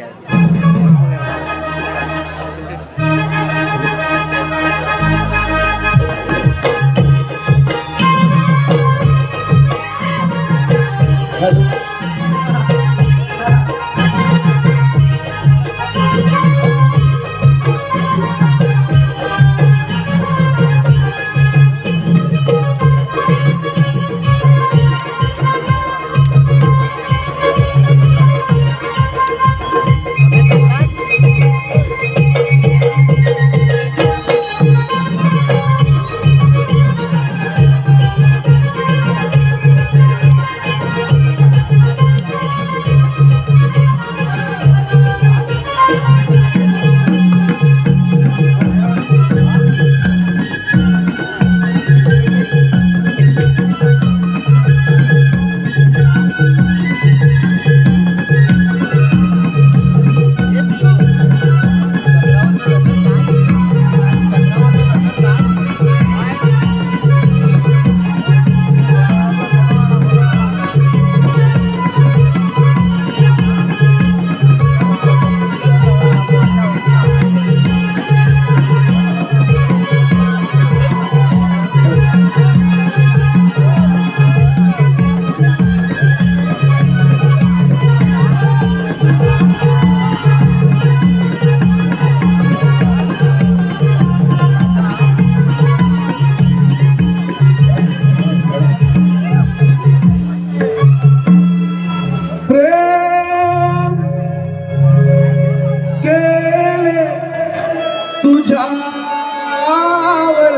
तुझ्यावर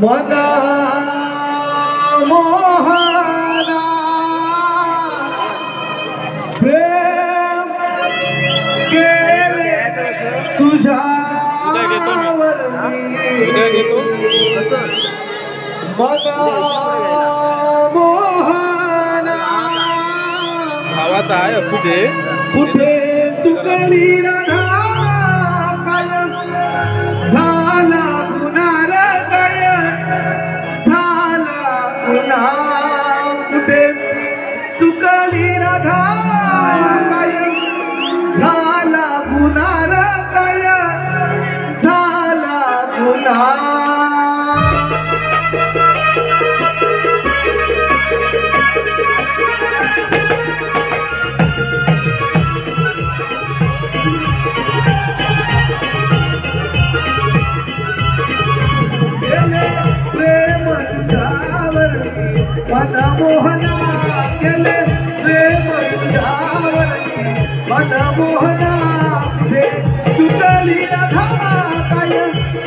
मना मोहना प्रेम केले तुझ्यावर मना मोहना भावाचा आहे असू दे कुठे चुकली राधा कायम झाला गुन्हार काय झाला गुन्हा कुठे चुकली राधा कायम झाला गुन्हार काय झाला गुन्हा प्रेम तुझ्यावर मना मोहना केले प्रेम तुझ्यावर मना मोहना हे सुटली राधा काय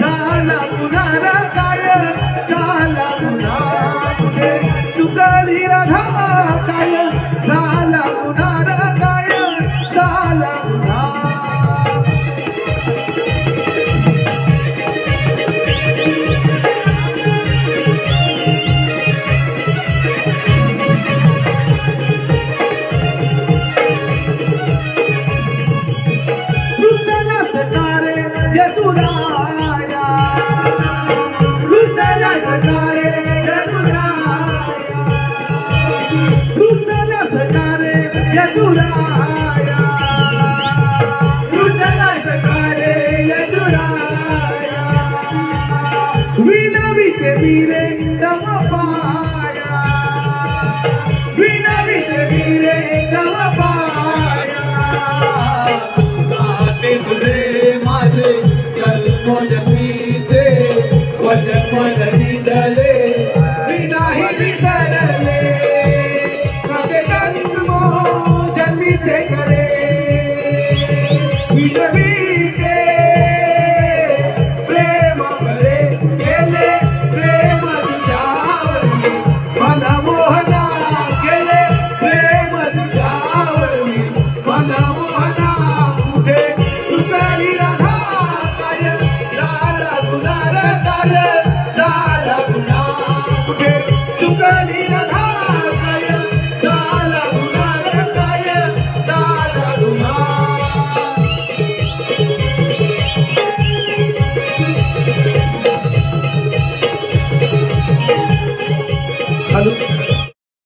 झाला गुन्हार काय झाला गुन्हा हे सुटली राधा काय झाला गुन्हार काय झाला गुन्हा माझे कल्पना वचन